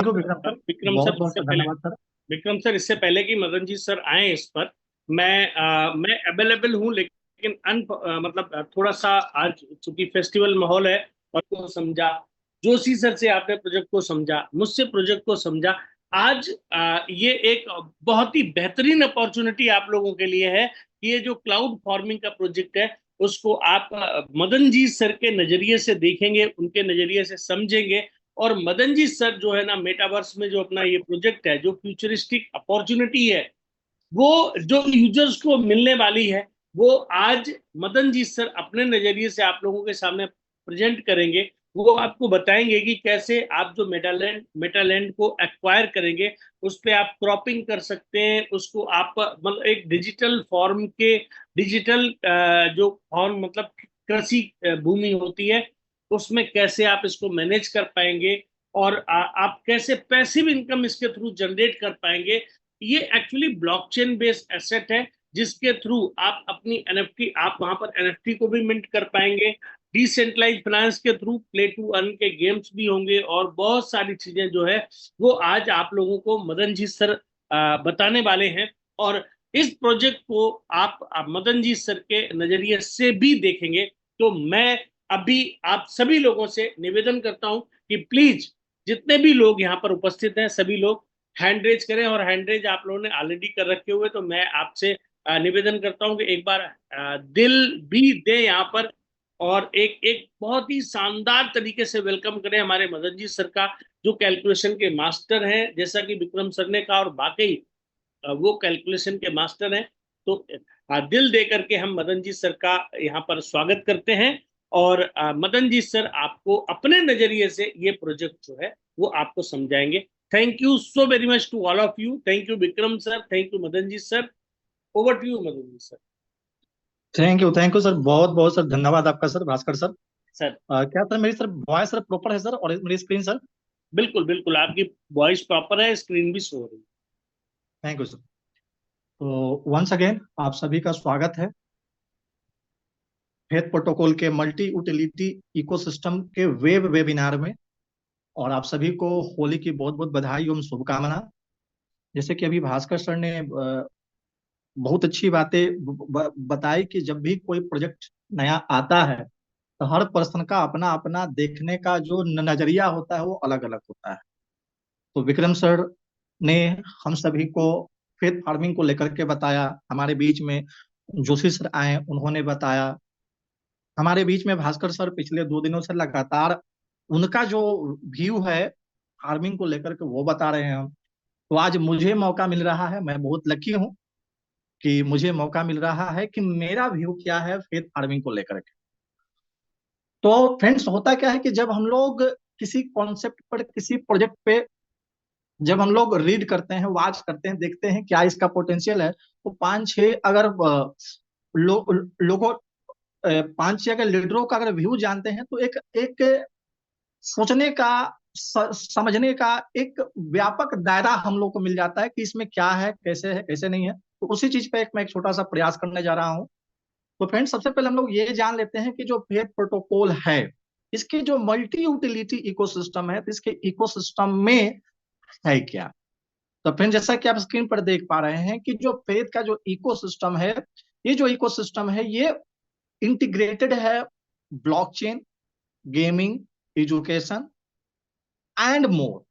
को विक्रम सर, विक्रम बहुत सर बहुत इससे पहले धन्यवाद सर। विक्रम सर इससे पहले कि मदन जी सर आए इस पर, मैं अवेलेबल हूँ, लेकिन मतलब थोड़ा सा आज चूंकि फेस्टिवल माहौल है और को समझा, जोशी सर से आपने प्रोजेक्ट को समझा, मुझसे प्रोजेक्ट को समझा। आज ये एक बहुत ही बेहतरीन अपॉर्चुनिटी आप लोगों के लिए है कि ये जो क्लाउड फार्मिंग का प्रोजेक्ट है उसको आप मदन जी सर के नजरिए से देखेंगे, उनके नजरिए से समझेंगे। और मदन जी सर जो है ना, मेटावर्स में जो अपना ये प्रोजेक्ट है, जो फ्यूचरिस्टिक अपॉर्चुनिटी है, वो जो यूजर्स को मिलने वाली है, वो आज मदन जी सर अपने नजरिए से आप लोगों के सामने प्रेजेंट करेंगे। वो आपको बताएंगे कि कैसे आप जो मेटालैंड को एक्वायर करेंगे, उस पे आप क्रॉपिंग कर सकते हैं, उसको आप मतलब एक डिजिटल फॉर्म के डिजिटल जो फॉर्म मतलब कृषि भूमि होती है, उसमें कैसे आप इसको मैनेज कर पाएंगे, और आप कैसे पैसिव इनकम इसके थ्रू जनरेट कर पाएंगे। ये एक्चुअली ब्लॉकचेन बेस्ड एसेट है, जिसके थ्रू आप अपनी एनएफटी, आप वहां पर एनएफटी को भी मिंट कर पाएंगे। डिसेंट्रलाइज फाइनेंस के थ्रू प्ले टू अर्न के गेम्स भी होंगे, और बहुत सारी चीजें जो है वो आज आप लोगों को मदन जी सर बताने वाले हैं। और इस प्रोजेक्ट को आप मदन जी सर के नजरिए से भी देखेंगे। तो मैं अभी आप सभी लोगों से निवेदन करता हूं कि प्लीज, जितने भी लोग यहाँ पर उपस्थित हैं, सभी लोग हैंड रेज करें। और हैंड रेज आप लोगों ने ऑलरेडी कर रखे हुए, तो मैं आपसे निवेदन करता हूं कि एक बार दिल भी दें यहाँ पर, और एक एक बहुत ही शानदार तरीके से वेलकम करें हमारे मदन जी सर का, जो कैलकुलेशन के मास्टर हैं, जैसा कि विक्रम सर ने कहा, और वाकई वो कैलकुलेशन के मास्टर हैं। तो दिल दे करके हम मदन जी सर का यहाँ पर स्वागत करते हैं। और मदन जी सर आपको अपने नजरिए से ये प्रोजेक्ट जो है वो आपको समझाएंगे। Thank you so very much to all of you. Thank you Vikram sir, thank you Madan ji sir. Over to you Madan ji sir. Thank you sir, बहुत बहुत सर धन्यवाद आपका सर, भास्कर सर। सर क्या सर मेरी सर वॉइस सर प्रॉपर है sir, और मेरी screen sir? बिल्कुल बिल्कुल, आपकी वॉइस प्रॉपर है, स्क्रीन भी शो हो रही है। Thank you sir. तो वंस अगेन आप सभी का स्वागत है फेथ प्रोटोकॉल के मल्टी यूटिलिटी इकोसिस्टम के वेबिनार में। और आप सभी को होली की बहुत बहुत बधाई एवं शुभकामना। जैसे कि अभी भास्कर सर ने बहुत अच्छी बातें बताई कि जब भी कोई प्रोजेक्ट नया आता है तो हर पर्सन का अपना अपना देखने का जो नजरिया होता है वो अलग अलग होता है। तो विक्रम सर ने हम सभी को फेथ फार्मिंग को लेकर के बताया, हमारे बीच में जोशी सर आए, उन्होंने बताया, हमारे बीच में भास्कर सर पिछले 2 दिनों से लगातार उनका जो व्यू है फार्मिंग को लेकर के वो बता रहे हैं हम। तो आज मुझे मौका मिल रहा है, मैं बहुत लकी हूँ कि मुझे मौका मिल रहा है कि मेरा व्यू क्या है फेथ फार्मिंग को लेकर के। तो फ्रेंड्स, होता क्या है कि जब हम लोग किसी कॉन्सेप्ट पर, किसी प्रोजेक्ट पे जब हम लोग रीड करते हैं, वॉच करते हैं, देखते हैं क्या इसका पोटेंशियल है, तो पांच छह अगर लोगों, पांच छह अगर लीडरों का अगर व्यू जानते हैं तो एक एक सोचने का, समझने का एक व्यापक दायरा हम लोग को मिल जाता है कि इसमें क्या है कैसे नहीं है। तो उसी चीज पे मैं एक छोटा सा प्रयास करने जा रहा हूँ। तो फ्रेंड्स, सबसे पहले हम लोग ये जान लेते हैं कि जो फेथ प्रोटोकॉल है, इसके जो मल्टी यूटिलिटी इकोसिस्टम है, तो इसके इकोसिस्टम में है क्या। तो फ्रेंड, जैसा कि आप स्क्रीन पर देख पा रहे हैं कि जो फेथ का जो इकोसिस्टम है, ये जो इकोसिस्टम है ये इंटीग्रेटेड है blockchain, gaming, education and more.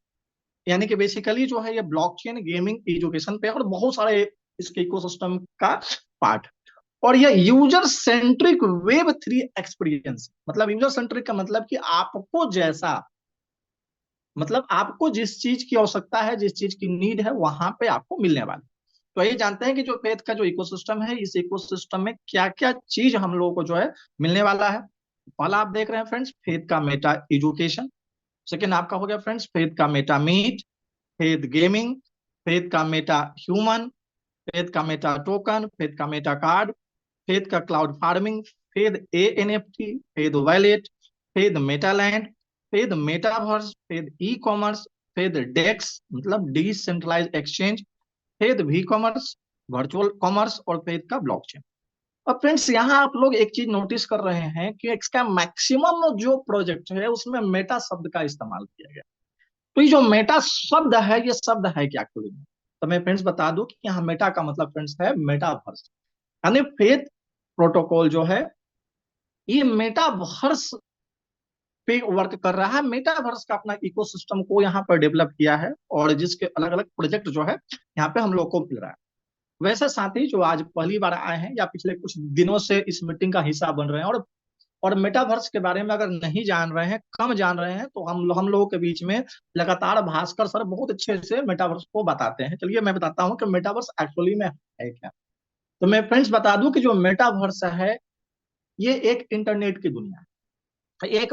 यानी कि बेसिकली जो है ये ब्लॉकचेन, गेमिंग, एजुकेशन पे और बहुत सारे इसके इकोसिस्टम का पार्ट। और ये यूजर सेंट्रिक वेब 3 एक्सपीरियंस, मतलब यूजर सेंट्रिक का मतलब कि आपको जैसा, मतलब आपको जिस चीज की आवश्यकता है, जिस चीज की नीड है, वहां पे आपको मिलने वाली। तो ये जानते हैं कि जो फेथ का जो इकोसिस्टम है, इस इकोसिस्टम में क्या क्या चीज हम लोगों को जो है मिलने वाला है। पहला आप देख रहे हैं फ्रेंड्स, फेथ का मेटा एजुकेशन। सेकेंड आपका हो गया फ्रेंड्स फेथ का meta meet, faith gaming, faith का मेटा ह्यूमन, फेथ का मेटा टोकन, फेथ का मेटा कार्ड, फेथ का cloud farming, faith ANFT, faith wallet, faith metaland, faith metaverse, faith e commerce, faith DEX मतलब decentralize exchange, faith V commerce, virtual commerce, और faith का blockchain. अब friends, यहाँ आप लोग एक चीज नोटिस कर रहे हैं कि इसका मैक्सिमम जो प्रोजेक्ट है उसमें मेटा शब्द का इस्तेमाल किया गया। तो ये जो मेटा शब्द है, ये शब्द है क्या एक्चुअली में? तो मैं फ्रेंड्स बता दूं कि यहाँ मेटा का मतलब फ्रेंड्स है मेटावर्स, यानी फेथ प्रोटोकॉल जो है ये मेटावर्स पे वर्क कर रहा है। मेटावर्स का अपना इकोसिस्टम को यहाँ पर डेवलप किया है, और जिसके अलग अलग प्रोजेक्ट जो है यहाँ पे हम लोग को मिल रहा है। वैसे साथी जो आज पहली बार आए हैं या पिछले कुछ दिनों से इस मीटिंग का हिस्सा बन रहे हैं, और मेटावर्स के बारे में अगर नहीं जान रहे हैं, कम जान रहे हैं, तो हम लोगों के बीच में लगातार भास्कर सर बहुत अच्छे से मेटावर्स को बताते हैं। चलिए मैं बताता हूँ कि मेटावर्स एक्चुअली में है क्या। तो मैं फ्रेंड्स बता दूं कि जो मेटावर्स है ये एक इंटरनेट की दुनिया है, एक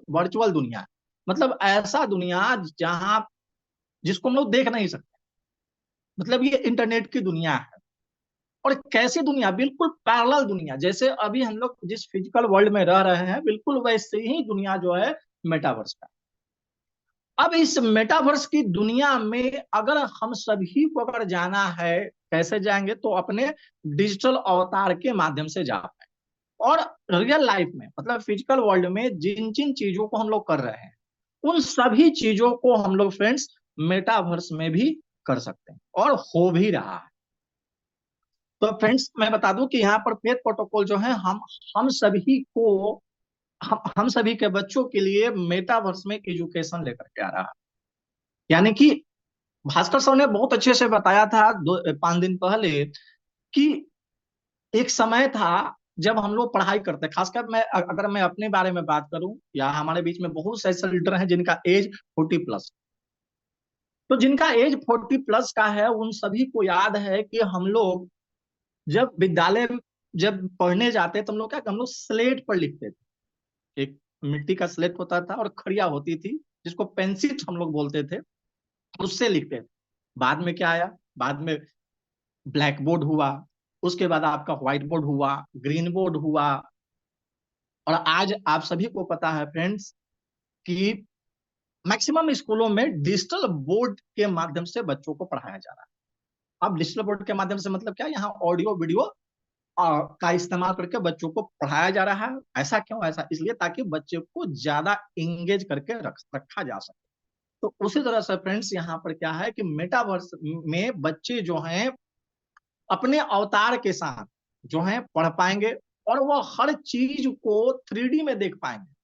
वर्चुअल दुनिया है। मतलब ऐसा दुनिया जहां जिसको हम लोग देख नहीं सकते, मतलब ये इंटरनेट की दुनिया है। और कैसी दुनिया? बिल्कुल पैरेलल दुनिया, जैसे अभी हम लोग जिस फिजिकल वर्ल्ड में रह रहे हैं बिल्कुल वैसे ही दुनिया जो है मेटावर्स का। अब इस मेटावर्स की दुनिया में अगर हम सभी को अगर जाना है, कैसे जाएंगे? तो अपने डिजिटल अवतार के माध्यम से जा पाए। और रियल लाइफ में मतलब फिजिकल वर्ल्ड में जिन जिन चीजों को हम लोग कर रहे हैं उन सभी चीजों को हम लोग फ्रेंड्स मेटावर्स में भी कर सकते हैं, और हो भी रहा है। तो फ्रेंड्स मैं बता दूं कि यहाँ पर फेथ प्रोटोकॉल जो है हम सभी को हम सभी के बच्चों के लिए मेटावर्स में एजुकेशन लेकर के आ रहा है। यानी कि भास्कर सर ने बहुत अच्छे से बताया था 5 दिन पहले कि एक समय था जब हम लोग पढ़ाई करते, खासकर मैं अगर मैं अपने बारे में बात करूं, या हमारे बीच में बहुत से ऐसे लीडर हैं जिनका एज 40+। तो जिनका एज 40+ का है उन सभी को याद है कि हम लोग जब विद्यालय जब पढ़ने जाते तो हम लोग क्या, हम लोग स्लेट पर लिखते थे। एक मिट्टी का स्लेट होता था और खड़िया होती थी जिसको पेंसिल हम लोग बोलते थे, उससे लिखते थे। बाद में क्या आया? बाद में ब्लैक बोर्ड हुआ, उसके बाद आपका व्हाइट बोर्ड हुआ, ग्रीन बोर्ड हुआ, और आज आप सभी को पता है फ्रेंड्स कि मैक्सिमम स्कूलों में डिजिटल बोर्ड के माध्यम से बच्चों को पढ़ाया जा रहा है। अब डिजिटल बोर्ड के माध्यम से मतलब क्या, यहाँ ऑडियो वीडियो का इस्तेमाल करके बच्चों को पढ़ाया जा रहा है। ऐसा क्यों? ऐसा इसलिए ताकि बच्चे को ज्यादा इंगेज करके रखा जा सके। तो उसी तरह से फ्रेंड्स यहाँ पर क्या है कि मेटावर्स में बच्चे जो हैं अपने अवतार के साथ जो है पढ़ पाएंगे, और वो हर चीज को 3D में देख पाएंगे।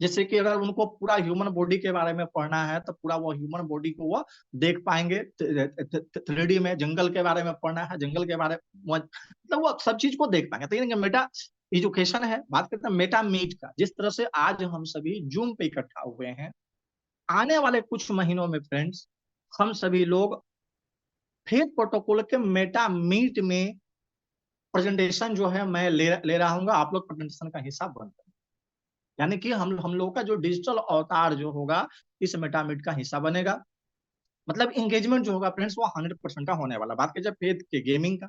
जैसे कि अगर उनको पूरा ह्यूमन बॉडी के बारे में पढ़ना है तो पूरा वो ह्यूमन बॉडी को वो देख पाएंगे 3D में। जंगल के बारे में पढ़ना है, जंगल के बारे में मतलब वो सब चीज को देख पाएंगे। तो ये मेटा एजुकेशन है। बात करते हैं मेटा मीट का। जिस तरह से आज हम सभी जूम पे इकट्ठा हुए हैं, आने वाले कुछ महीनों में फ्रेंड्स हम सभी लोग फेथ प्रोटोकॉल के मेटा मीट में प्रेजेंटेशन जो है मैं ले रहा हूँ। आप लोग प्रेजेंटेशन का हिस्सा बनते हैं, यानी कि हम लोगों का जो डिजिटल अवतार जो होगा इस मेटामिट का हिस्सा बनेगा। मतलब इंगेजमेंट जो होगा फ्रेंड्स वो 100% का होने वाला। बात कीजिए फेथ के गेमिंग का,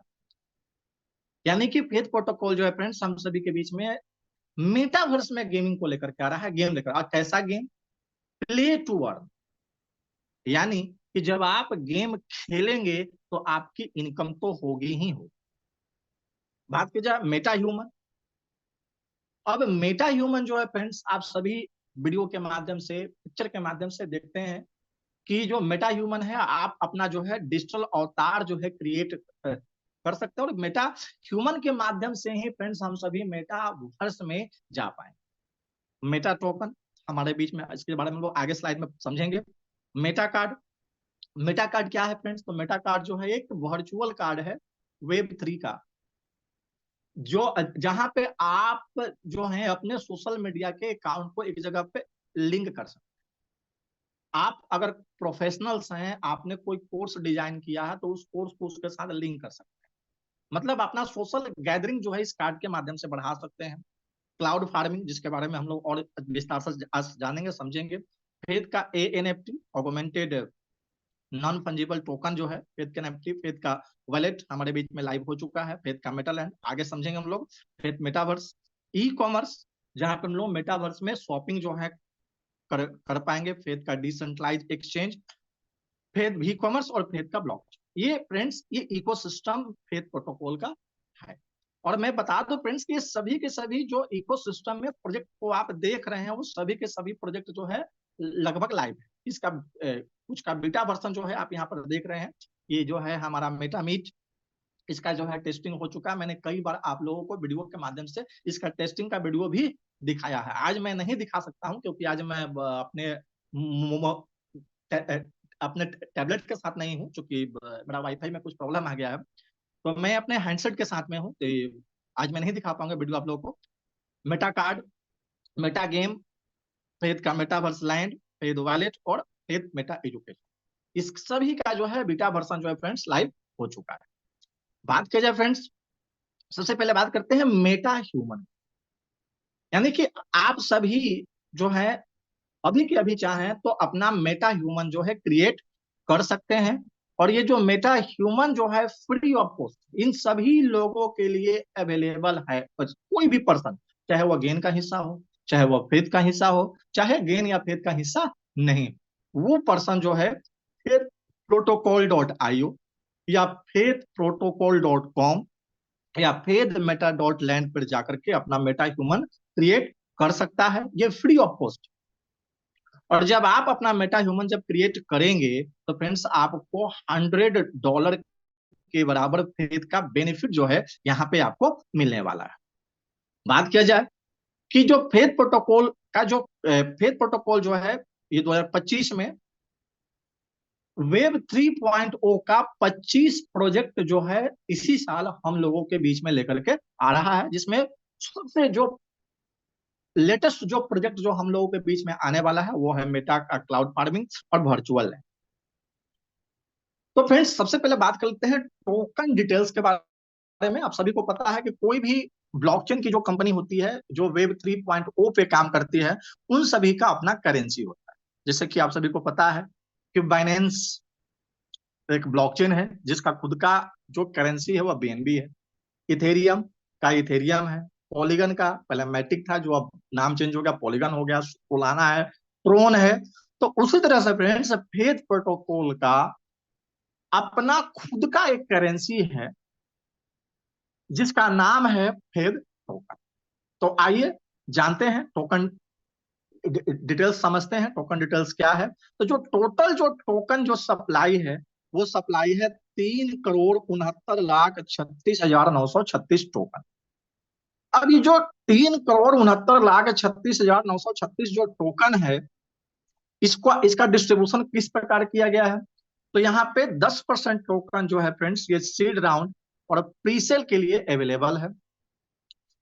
यानी कि फेथ प्रोटोकॉल जो है फ्रेंड्स हम सभी के बीच में मेटावर्स में गेमिंग को लेकर के आ रहा है। गेम लेकर, और कैसा गेम? प्ले टू अर्न, यानी कि जब आप गेम खेलेंगे तो आपकी इनकम तो होगी ही होगी। बात की जाए मेटा ह्यूमन, अब मेटा ह्यूमन जो है फ्रेंड्स आप सभी वीडियो के माध्यम से, पिक्चर के माध्यम से देखते हैं कि जो मेटा ह्यूमन है आप अपना जो है डिजिटल अवतार जो है क्रिएट कर सकते हैं, और मेटा ह्यूमन के माध्यम से ही फ्रेंड्स हम सभी मेटा वर्स में जा पाए। मेटा टोकन हमारे बीच में, इसके बारे में लोग आगे स्लाइड में समझेंगे। मेटा कार्ड, मेटा कार्ड क्या है फ्रेंड्स? तो मेटा कार्ड जो है एक वर्चुअल कार्ड है Web3 का, जो जहां पे आप जो है अपने सोशल मीडिया के अकाउंट को एक जगह पे लिंक कर सकते हैं। आप अगर प्रोफेशनल्स हैं, आपने कोई कोर्स डिजाइन किया है तो उस कोर्स को उसके साथ लिंक कर सकते हैं। मतलब अपना सोशल गैदरिंग जो है इस कार्ड के माध्यम से बढ़ा सकते हैं। क्लाउड फार्मिंग, जिसके बारे में हम लोग और विस्तार से आज जानेंगे समझेंगे। फेथ का ANFT augmented non fungible token जो है फेथ का एनएफटी, फेथ का वॉलेट हमारे बीच में लाइव हो चुका है। फेथ का मेटल लैंड आगे समझेंगे हम लोग। फेथ मेटावर्स, ई कॉमर्स जहां पर हम लोग मेटावर्स में शॉपिंग जो है कर पाएंगे। फेथ का डिसेंट्रलाइज एक्सचेंज, फेथ भी कॉमर्स, और फेथ का ब्लॉक। ये फ्रेंड्स ये इकोसिस्टम फेथ प्रोटोकॉल का है। और मैं बता दूं फ्रेंड्स कि सभी के सभी जो इकोसिस्टम में प्रोजेक्ट को आप देख रहे हैं वो सभी के सभी प्रोजेक्ट जो है लगभग लाइव है। इसका कुछ का बीटा वर्जन जो है आप यहाँ पर देख रहे हैं। ये जो है हमारा मेटामीट, इसका जो है टेस्टिंग हो चुका है। मैंने कई बार आप लोगों को वीडियो के माध्यम से इसका टेस्टिंग का वीडियो भी दिखाया है। आज मैं नहीं दिखा सकता हूं क्योंकि आज मैं अपने टैबलेट के साथ नहीं हूं, क्योंकि मेरा वाईफाई में कुछ प्रॉब्लम आ गया है। तो मैं अपने हैंडसेट के साथ में हूँ, तो आज मैं नहीं दिखा पाऊंगा वीडियो आप लोगों को। Meta card, Meta game, faith का मेटावर्स लैंड, फेथ वॉलेट और फेथ मेटा एजुकेशन, इस सभी का जो है बीटा वर्जन जो है फ्रेंड्स लाइव हो चुका है। बात किया जाए फ्रेंड्स, सबसे पहले बात करते हैं मेटा ह्यूमन, यानी कि आप सभी जो है अभी के अभी चाहें तो अपना मेटा ह्यूमन जो है क्रिएट कर सकते हैं। और ये जो मेटा ह्यूमन जो है फ्री ऑफ कॉस्ट इन सभी लोगों के लिए अवेलेबल है। कोई भी पर्सन, चाहे वह गेन का हिस्सा हो, चाहे वह फेथ का हिस्सा हो, चाहे गेन या फेथ का हिस्सा नहीं, वो पर्सन जो है फेथ प्रोटोकॉल डॉट आईओ या फेथ प्रोटोकॉल डॉट कॉम या फेथ मेटा डॉट लैंड पर जाकर के अपना मेटा ह्यूमन क्रिएट कर सकता है, ये फ्री ऑफ कॉस्ट। और जब आप अपना मेटा ह्यूमन जब क्रिएट करेंगे तो फ्रेंड्स आपको $100 के बराबर फेथ का बेनिफिट जो है यहाँ पे आपको मिलने वाला है। बात किया जाए कि जो फेथ प्रोटोकॉल का जो फेथ प्रोटोकॉल जो है ये 2025 में वेब 3.0 का 25 प्रोजेक्ट जो है इसी साल हम लोगों के बीच में लेकर के आ रहा है, जिसमें सबसे जो लेटेस्ट जो प्रोजेक्ट जो हम लोगों के बीच में आने वाला है वो है मेटा का क्लाउड फार्मिंग और वर्चुअल है। तो फ्रेंड्स सबसे पहले बात करते हैं टोकन डिटेल्स के बारे में। आप सभी को पता है कि कोई भी ब्लॉकचेन की जो कंपनी होती है जो वेब 3.0 पे काम करती है, उन सभी का अपना करेंसी होता है। जैसे कि आप सभी को पता है कि बाइनेंस एक ब्लॉकचेन है जिसका खुद का जो करेंसी है वह बीएनबी है। इथेरियम का इथेरियम है। पॉलीगन का पहले मैटिक था जो अब नाम चेंज हो गया, पॉलीगन हो गया। सोलाना है, ट्रोन है। तो उसी तरह से फ्रेंड्स फेथ प्रोटोकॉल का अपना खुद का एक करेंसी है जिसका नाम है फेथ टोकन। तो आइए जानते हैं टोकन डिटेल्स, समझते हैं टोकन डिटेल्स क्या है। तो जो टोटल जो टोकन जो सप्लाई है वो सप्लाई है 3,69,36,936 टोकन। अब ये जो 3,69,36,936 जो टोकन है इसको इसका डिस्ट्रीब्यूशन किस प्रकार किया गया है। तो यहाँ पे 10% टोकन जो है फ्रेंड्स ये सीड राउंड और प्रीसेल के लिए अवेलेबल है।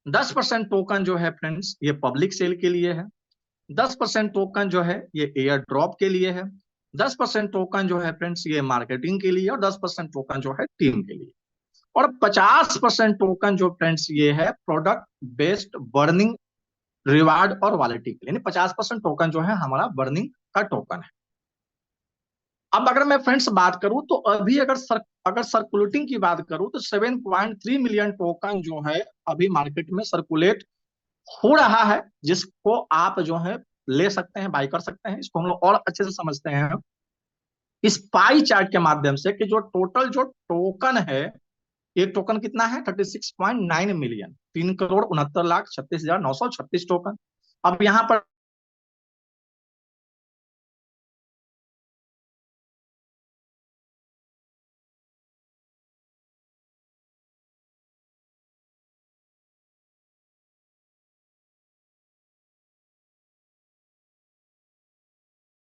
10% टोकन जो है फ्रेंड्स ये पब्लिक सेल के लिए है। 10% टोकन जो है ये एयर ड्रॉप के लिए है। 10% टोकन जो है फ्रेंड्स ये मार्केटिंग के लिए और 10% टोकन जो है टीम के लिए। और 50% टोकन जो फ्रेंड्स ये है प्रोडक्ट बेस्ड बर्निंग रिवार्ड और वॉलेटी के लिए, यानी 50% टोकन जो है हमारा बर्निंग का टोकन है। अब अगर मैं फ्रेंड्स बात करूं तो अभी अगर सर्कुलेटिंग की बात करूं तो 7.3 मिलियन टोकन जो है अभी मार्केट में सर्कुलेट हो रहा है, जिसको आप जो है ले सकते हैं, बाय कर सकते हैं। इसको हम लोग और अच्छे से समझते हैं इस पाई चार्ट के माध्यम से कि जो टोटल जो टोकन है, एक टोकन कितना है 36.9 मिलियन, 3,69,36,936 टोकन। अब यहाँ पर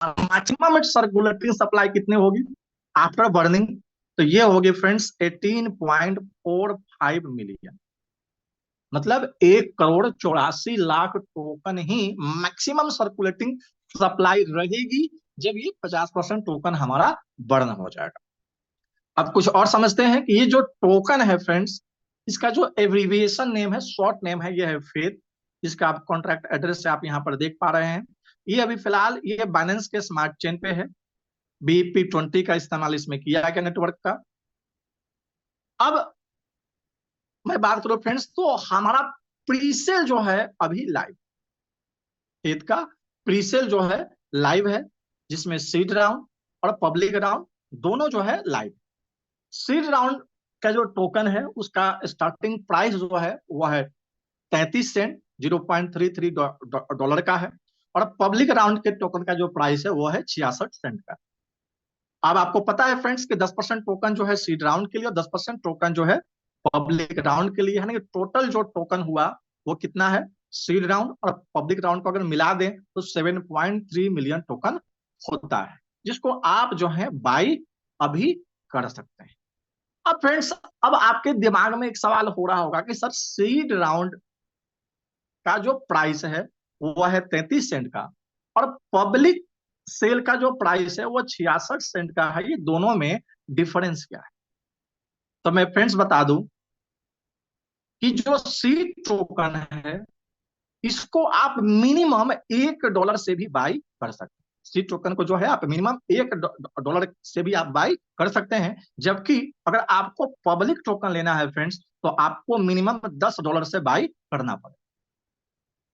मैक्सिमम सर्कुलेटिंग सप्लाई कितनी होगी आफ्टर बर्निंग, तो ये होगी फ्रेंड्स 18.45 मिलियन। मतलब 1,84,00,000 टोकन ही मैक्सिमम सर्कुलेटिंग सप्लाई रहेगी जब ये 50% टोकन हमारा बर्न हो जाएगा। अब कुछ और समझते हैं कि ये जो टोकन है फ्रेंड्स इसका जो एब्रीविएशन नेम है, शॉर्ट नेम है, ये है फेथ, जिसका आप कॉन्ट्रैक्ट एड्रेस से आप यहाँ पर देख पा रहे हैं। ये अभी फिलहाल ये बाइनेंस के स्मार्ट चेन पे है। BP20 का इस्तेमाल इसमें किया गया नेटवर्क का। अब मैं बात करूं फ्रेंड्स तो हमारा प्रीसेल जो है अभी लाइव, फेथ का प्रीसेल जो है लाइव है, जिसमें सीड राउंड और पब्लिक राउंड दोनों जो है लाइव। सीड राउंड का जो टोकन है उसका स्टार्टिंग प्राइस जो है वह है 33 सेंट, $0.33 का है। और पब्लिक राउंड के टोकन का जो प्राइस है वो है 66 सेंट का। अब आपको पता है फ्रेंड्स कि 10% टोकन जो है सीड राउंड के लिए और 10% टोकन जो है पब्लिक राउंड के लिए है ना, टोटल जो टोकन हुआ वो कितना है, सीड राउंड और पब्लिक राउंड को अगर मिला दें तो 7.3 मिलियन टोकन होता है, जिसको आप जो है बाई अभी कर सकते हैं। अब फ्रेंड्स, अब आपके दिमाग में एक सवाल हो रहा होगा कि सर सीड राउंड का जो प्राइस है वो है 33 सेंट का और पब्लिक सेल का जो प्राइस है वो 66 सेंट का है, ये दोनों में डिफरेंस क्या है? तो मैं फ्रेंड्स बता दूं कि जो सीड टोकन है इसको आप मिनिमम $1 से भी बाई कर सकते हैं। सीड टोकन को जो है आप मिनिमम $1 से भी आप बाई कर सकते हैं, जबकि अगर आपको पब्लिक टोकन लेना है फ्रेंड्स तो आपको मिनिमम $10 से बाई करना पड़ेगा।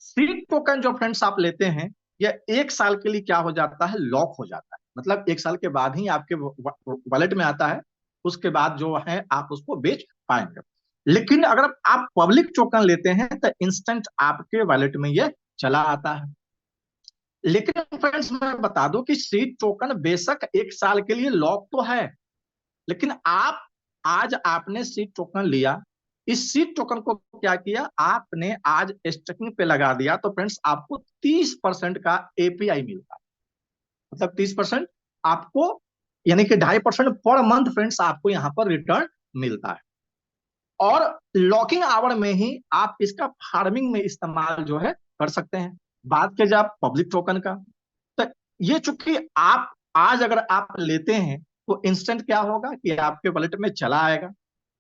सीड टोकन जो फ्रेंड्स आप लेते हैं यह 1 साल के लिए क्या हो जाता है, लॉक हो जाता है, मतलब 1 साल के बाद ही आपके वॉलेट में आता है, उसके बाद जो है आप उसको बेच पाएंगे। लेकिन अगर आप पब्लिक टोकन लेते हैं तो इंस्टेंट आपके वॉलेट में ये चला आता है। लेकिन फ्रेंड्स मैं बता दूं कि सीड टोकन बेशक 1 साल के लिए लॉक तो है, लेकिन आप आज आपने सीड टोकन लिया, इस सीड टोकन को क्या किया आपने आज स्टेकिंग पे लगा दिया, तो फ्रेंड्स आपको 30% का एपीआई मिलता है, मतलब 30% आपको, यानी कि 2.5% पर मंथ फ्रेंड्स आपको यहाँ पर रिटर्न मिलता है। और लॉकिंग आवर में ही आप इसका फार्मिंग में इस्तेमाल जो है कर सकते हैं। बात की जाए पब्लिक टोकन का, तो ये चूंकि आप आज अगर आप लेते हैं तो इंस्टेंट क्या होगा कि आपके वॉलेट में चला आएगा,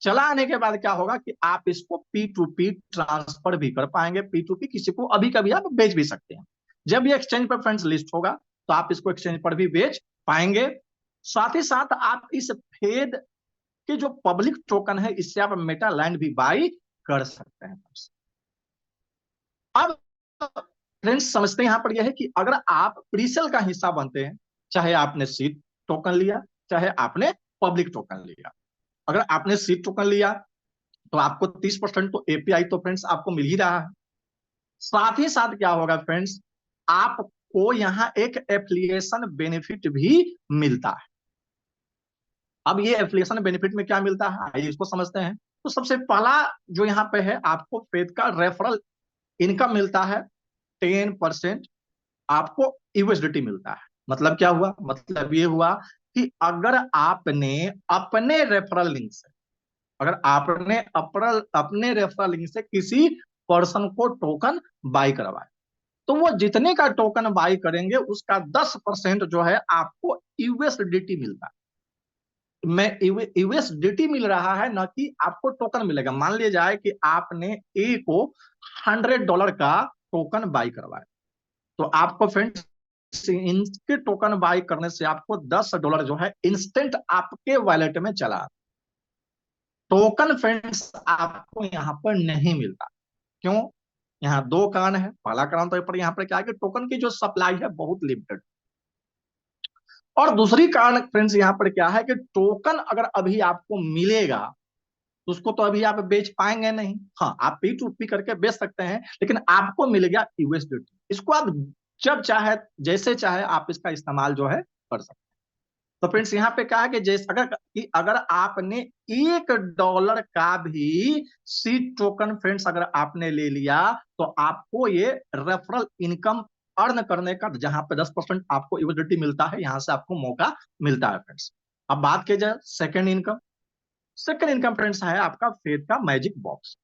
चला आने के बाद क्या होगा कि आप इसको P2P ट्रांसफर भी कर पाएंगे, P2P किसी को अभी कभी आप बेच भी सकते हैं। जब ये एक्सचेंज पर फ्रेंड्स लिस्ट होगा तो आप इसको एक्सचेंज पर भी बेच पाएंगे। साथ ही साथ आप इस फेड के जो पब्लिक टोकन है इससे आप मेटा लैंड भी बाई कर सकते हैं। अब फ्रेंड्स समझते हैं यहां पर यह है कि अगर आप प्रीसेल का हिस्सा बनते हैं, चाहे आपने सीड टोकन लिया चाहे आपने पब्लिक टोकन लिया, अगर आपने सीड टोकन लिया तो आपको 30% तो एपीआई तो फ्रेंड्स आपको मिल ही रहा है। साथ ही साथ क्या होगा फ्रेंड्स, आपको यहाँ एक एफिलिएशन बेनिफिट भी मिलता है। अब ये एफिलिएशन बेनिफिट में क्या मिलता है आइए इसको समझते हैं। तो सबसे पहला जो यहाँ पे है, आपको फेड का रेफरल इनकम मिलता है 10%, आपको यूएसडीटी मिलता है। मतलब क्या हुआ, मतलब ये हुआ कि अगर आपने अपने रेफरल लिंक से, अगर आपने अपने रेफरल लिंक से किसी पर्सन को टोकन बाई करवाए तो वो जितने का टोकन बाई करेंगे उसका 10% जो है आपको यूएसडीटी मिलता है। मैं यूएसडीटी मिल रहा है ना कि आपको टोकन मिलेगा। मान लिया जाए कि आपने ए को $100 का टोकन बाई करवाया तो आपको फ्रेंड्स इनके टोकन बाई करने से आपको $10 जो है इंस्टेंट आपके वॉलेट में चला। टोकन फ्रेंड्स आपको यहाँ पर नहीं मिलता, क्यों? यहाँ दो कारण है। पहला कारण तो यहाँ पर क्या है कि टोकन की जो सप्लाई है बहुत लिमिटेड, और दूसरी कारण फ्रेंड्स यहाँ पर क्या है कि टोकन अगर अभी आपको मिलेगा तो उसको तो अभी आप बेच पाएंगे नहीं। हाँ, आप P2P करके बेच सकते हैं, लेकिन आपको मिल गया यूएसडीटी, इसको आप जब चाहे जैसे चाहे आप इसका इस्तेमाल जो है कर सकते हैं। तो फ्रेंड्स यहाँ पे क्या है कि जैसे अगर आपने $1 का भी सीड टोकन फ्रेंड्स अगर आपने ले लिया तो आपको ये रेफरल इनकम अर्न करने का, जहां पे 10% आपको यूटिलिटी मिलता है, यहां से आपको मौका मिलता है फ्रेंड्स। अब बात की जाए second income. Second income friends है आपका फेड का मैजिक बॉक्स।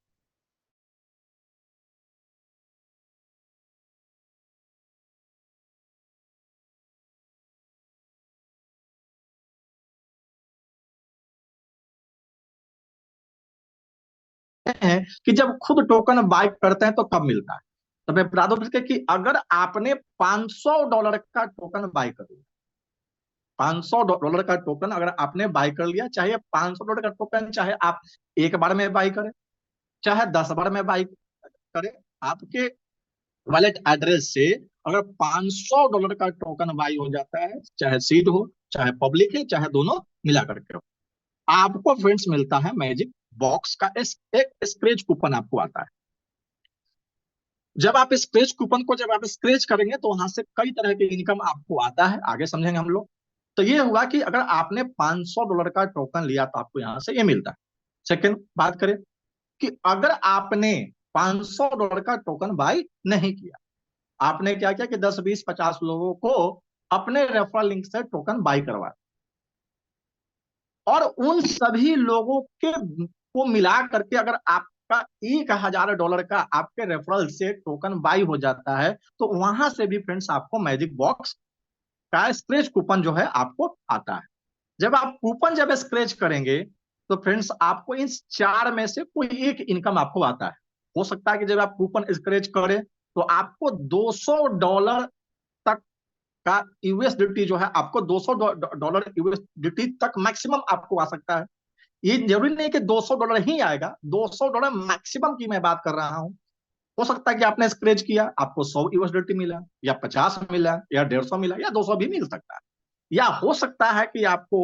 है कि जब खुद टोकन बाय करते हैं तो कब मिलता है, तो मैं बता दूं कि अगर आपने $500 का टोकन बाय कर लिया, $500 का टोकन अगर आपने बाय कर लिया, चाहे $500 का टोकन चाहे आप एक बार में बाय करें चाहे 10 बार में बाय करें, आपके वॉलेट एड्रेस से अगर $500 का टोकन बाय हो जाता है, चाहे सीड हो चाहे पब्लिक है चाहे दोनों मिला करके हो, आपको फ्रेंड्स मिलता है मैजिक बॉक्स का एक स्क्रेच कूपन आपको आता है। जब आप स्क्रेच कूपन को जब आप स्क्रेच करेंगे तो वहां से कई तरह के इनकम आपको आता है, आगे समझेंगे हम लोग। तो ये हुआ कि अगर आपने $500 का टोकन लिया तो आपको यहाँ से ये मिलता है। सेकंड बात करें कि अगर आपने $500 का टोकन बाय नहीं किया, आपने क्या किया कि 10 20 50 लोगों को अपने रेफरल लिंक से टोकन बाय करवाया, और उन सभी लोगों के को मिला करके अगर आपका $1000 का आपके रेफरल से टोकन बाय हो जाता है, तो वहां से भी फ्रेंड्स आपको मैजिक बॉक्स का स्क्रेच कूपन जो है आपको आता है। जब आप कूपन जब स्क्रेच करेंगे तो फ्रेंड्स आपको इन चार में से कोई एक इनकम आपको आता है। हो सकता है कि जब आप कूपन स्क्रेच करें तो आपको $200 तक का यूएसडीटी जो है, आपको $200 यूएसडीटी तक मैक्सिमम आपको आ सकता है। ये जरूरी नहीं कि $200 ही आएगा, $200 मैक्सिमम की मैं बात कर रहा हूं। हो सकता है कि आपने स्क्रेच किया, आपको 100 यूएसडीटी मिला, या 50 मिला, या 150 मिला, या 200 भी मिल सकता है। या हो सकता है कि आपको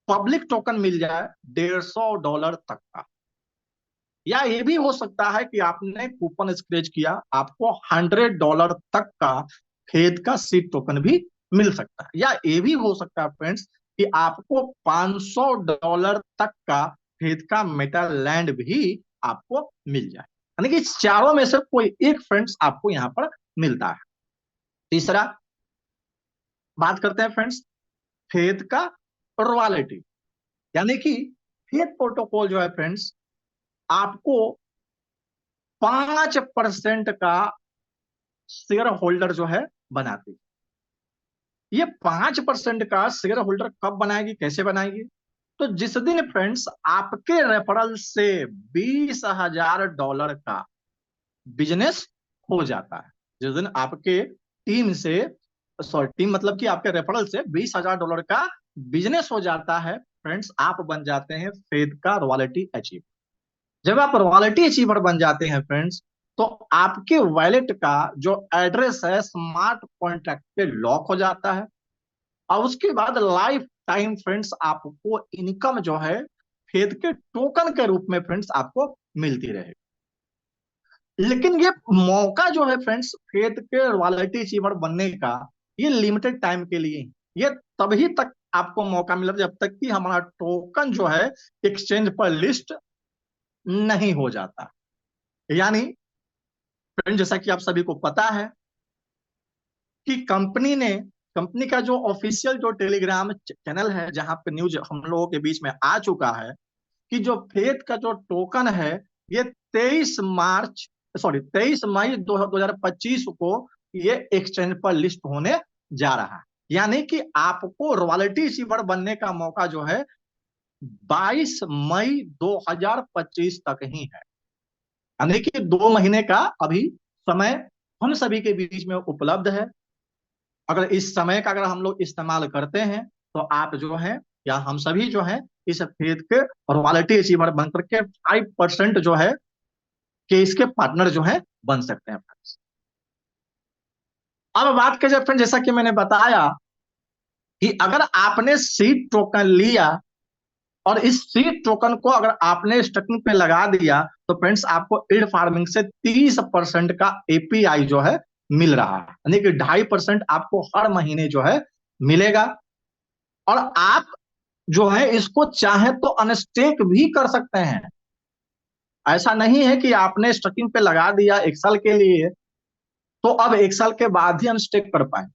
पब्लिक टोकन मिल जाए $150 तक का। या ये भी हो सकता है कि आपने कूपन स्क्रेच किया, आपको $100 तक का खेत का सीड टोकन भी मिल सकता है। या ये भी हो सकता है फ्रेंड्स कि आपको $500 तक का खेत का मेटा लैंड भी आपको मिल जाए। यानी कि चारों में से कोई एक फ्रेंड्स आपको यहाँ पर मिलता है। तीसरा बात करते हैं फ्रेंड्स खेत का रॉयल्टी, यानी कि फेथ प्रोटोकॉल जो है फ्रेंड्स आपको 5% का शेयर होल्डर जो है बनाती है। ये 5% का शेयर होल्डर कब बनाएगी, कैसे बनाएगी? तो जिस दिन फ्रेंड्स आपके रेफरल से $20,000 का बिजनेस हो जाता है, जिस दिन आपके टीम से, सॉरी टीम मतलब कि आपके रेफरल से $20,000 का बिजनेस हो जाता है फ्रेंड्स, आप बन जाते हैं फेथ का रॉयल्टी अचीवर। जब आप रॉयल्टी अचीवर बन जाते हैं फ्रेंड्स, तो आपके वॉलेट का जो एड्रेस है स्मार्ट कॉन्ट्रैक्ट पे लॉक हो जाता है, और उसके बाद लाइफ टाइम फ्रेंड्स आपको इनकम जो है फेथ के टोकन के रूप में फ्रेंड्स आपको मिलती रहे। लेकिन ये मौका जो है फ्रेंड्स फेथ के रॉयल्टी अचीवर बनने का, ये लिमिटेड टाइम के लिए, ये तभी तक आपको मौका मिला जब तक कि हमारा टोकन जो है एक्सचेंज पर लिस्ट नहीं हो जाता। यानी फ्रेंड जैसा कि आप सभी को पता है कि कंपनी का जो ऑफिशियल जो टेलीग्राम चैनल है, जहां पे न्यूज हम लोगों के बीच में आ चुका है कि जो फेथ का जो टोकन है, ये 23 मई 2025 को ये एक्सचेंज पर लिस्ट होने जा रहा है। यानी कि आपको रॉयल्टी रिसीवर बनने का मौका जो है 22 मई 2025 तक ही है। यानी कि 2 महीने का अभी समय हम सभी के बीच में उपलब्ध है। अगर इस समय का अगर हम लोग इस्तेमाल करते हैं तो आप जो है, या हम सभी जो है, इस फेथ के रॉयल्टी अचीवर बनकर के 5% जो है कि इसके पार्टनर जो है बन सकते हैं फ्रेंड्स। अब बात करें फ्रेंड, जैसा कि मैंने बताया कि अगर आपने सीड टोकन लिया और इस सीड टोकन को अगर आपने स्टकिंग पे लगा दिया, तो फ्रेंड्स आपको ईल्ड फार्मिंग से 30% का एपीआई जो है मिल रहा है। यानी कि 2.5% आपको हर महीने जो है मिलेगा। और आप जो है इसको चाहे तो अनस्टेक भी कर सकते हैं। ऐसा नहीं है कि आपने स्टकिंग पे लगा दिया 1 साल के लिए तो अब 1 साल के बाद ही अनस्टेक कर पाए।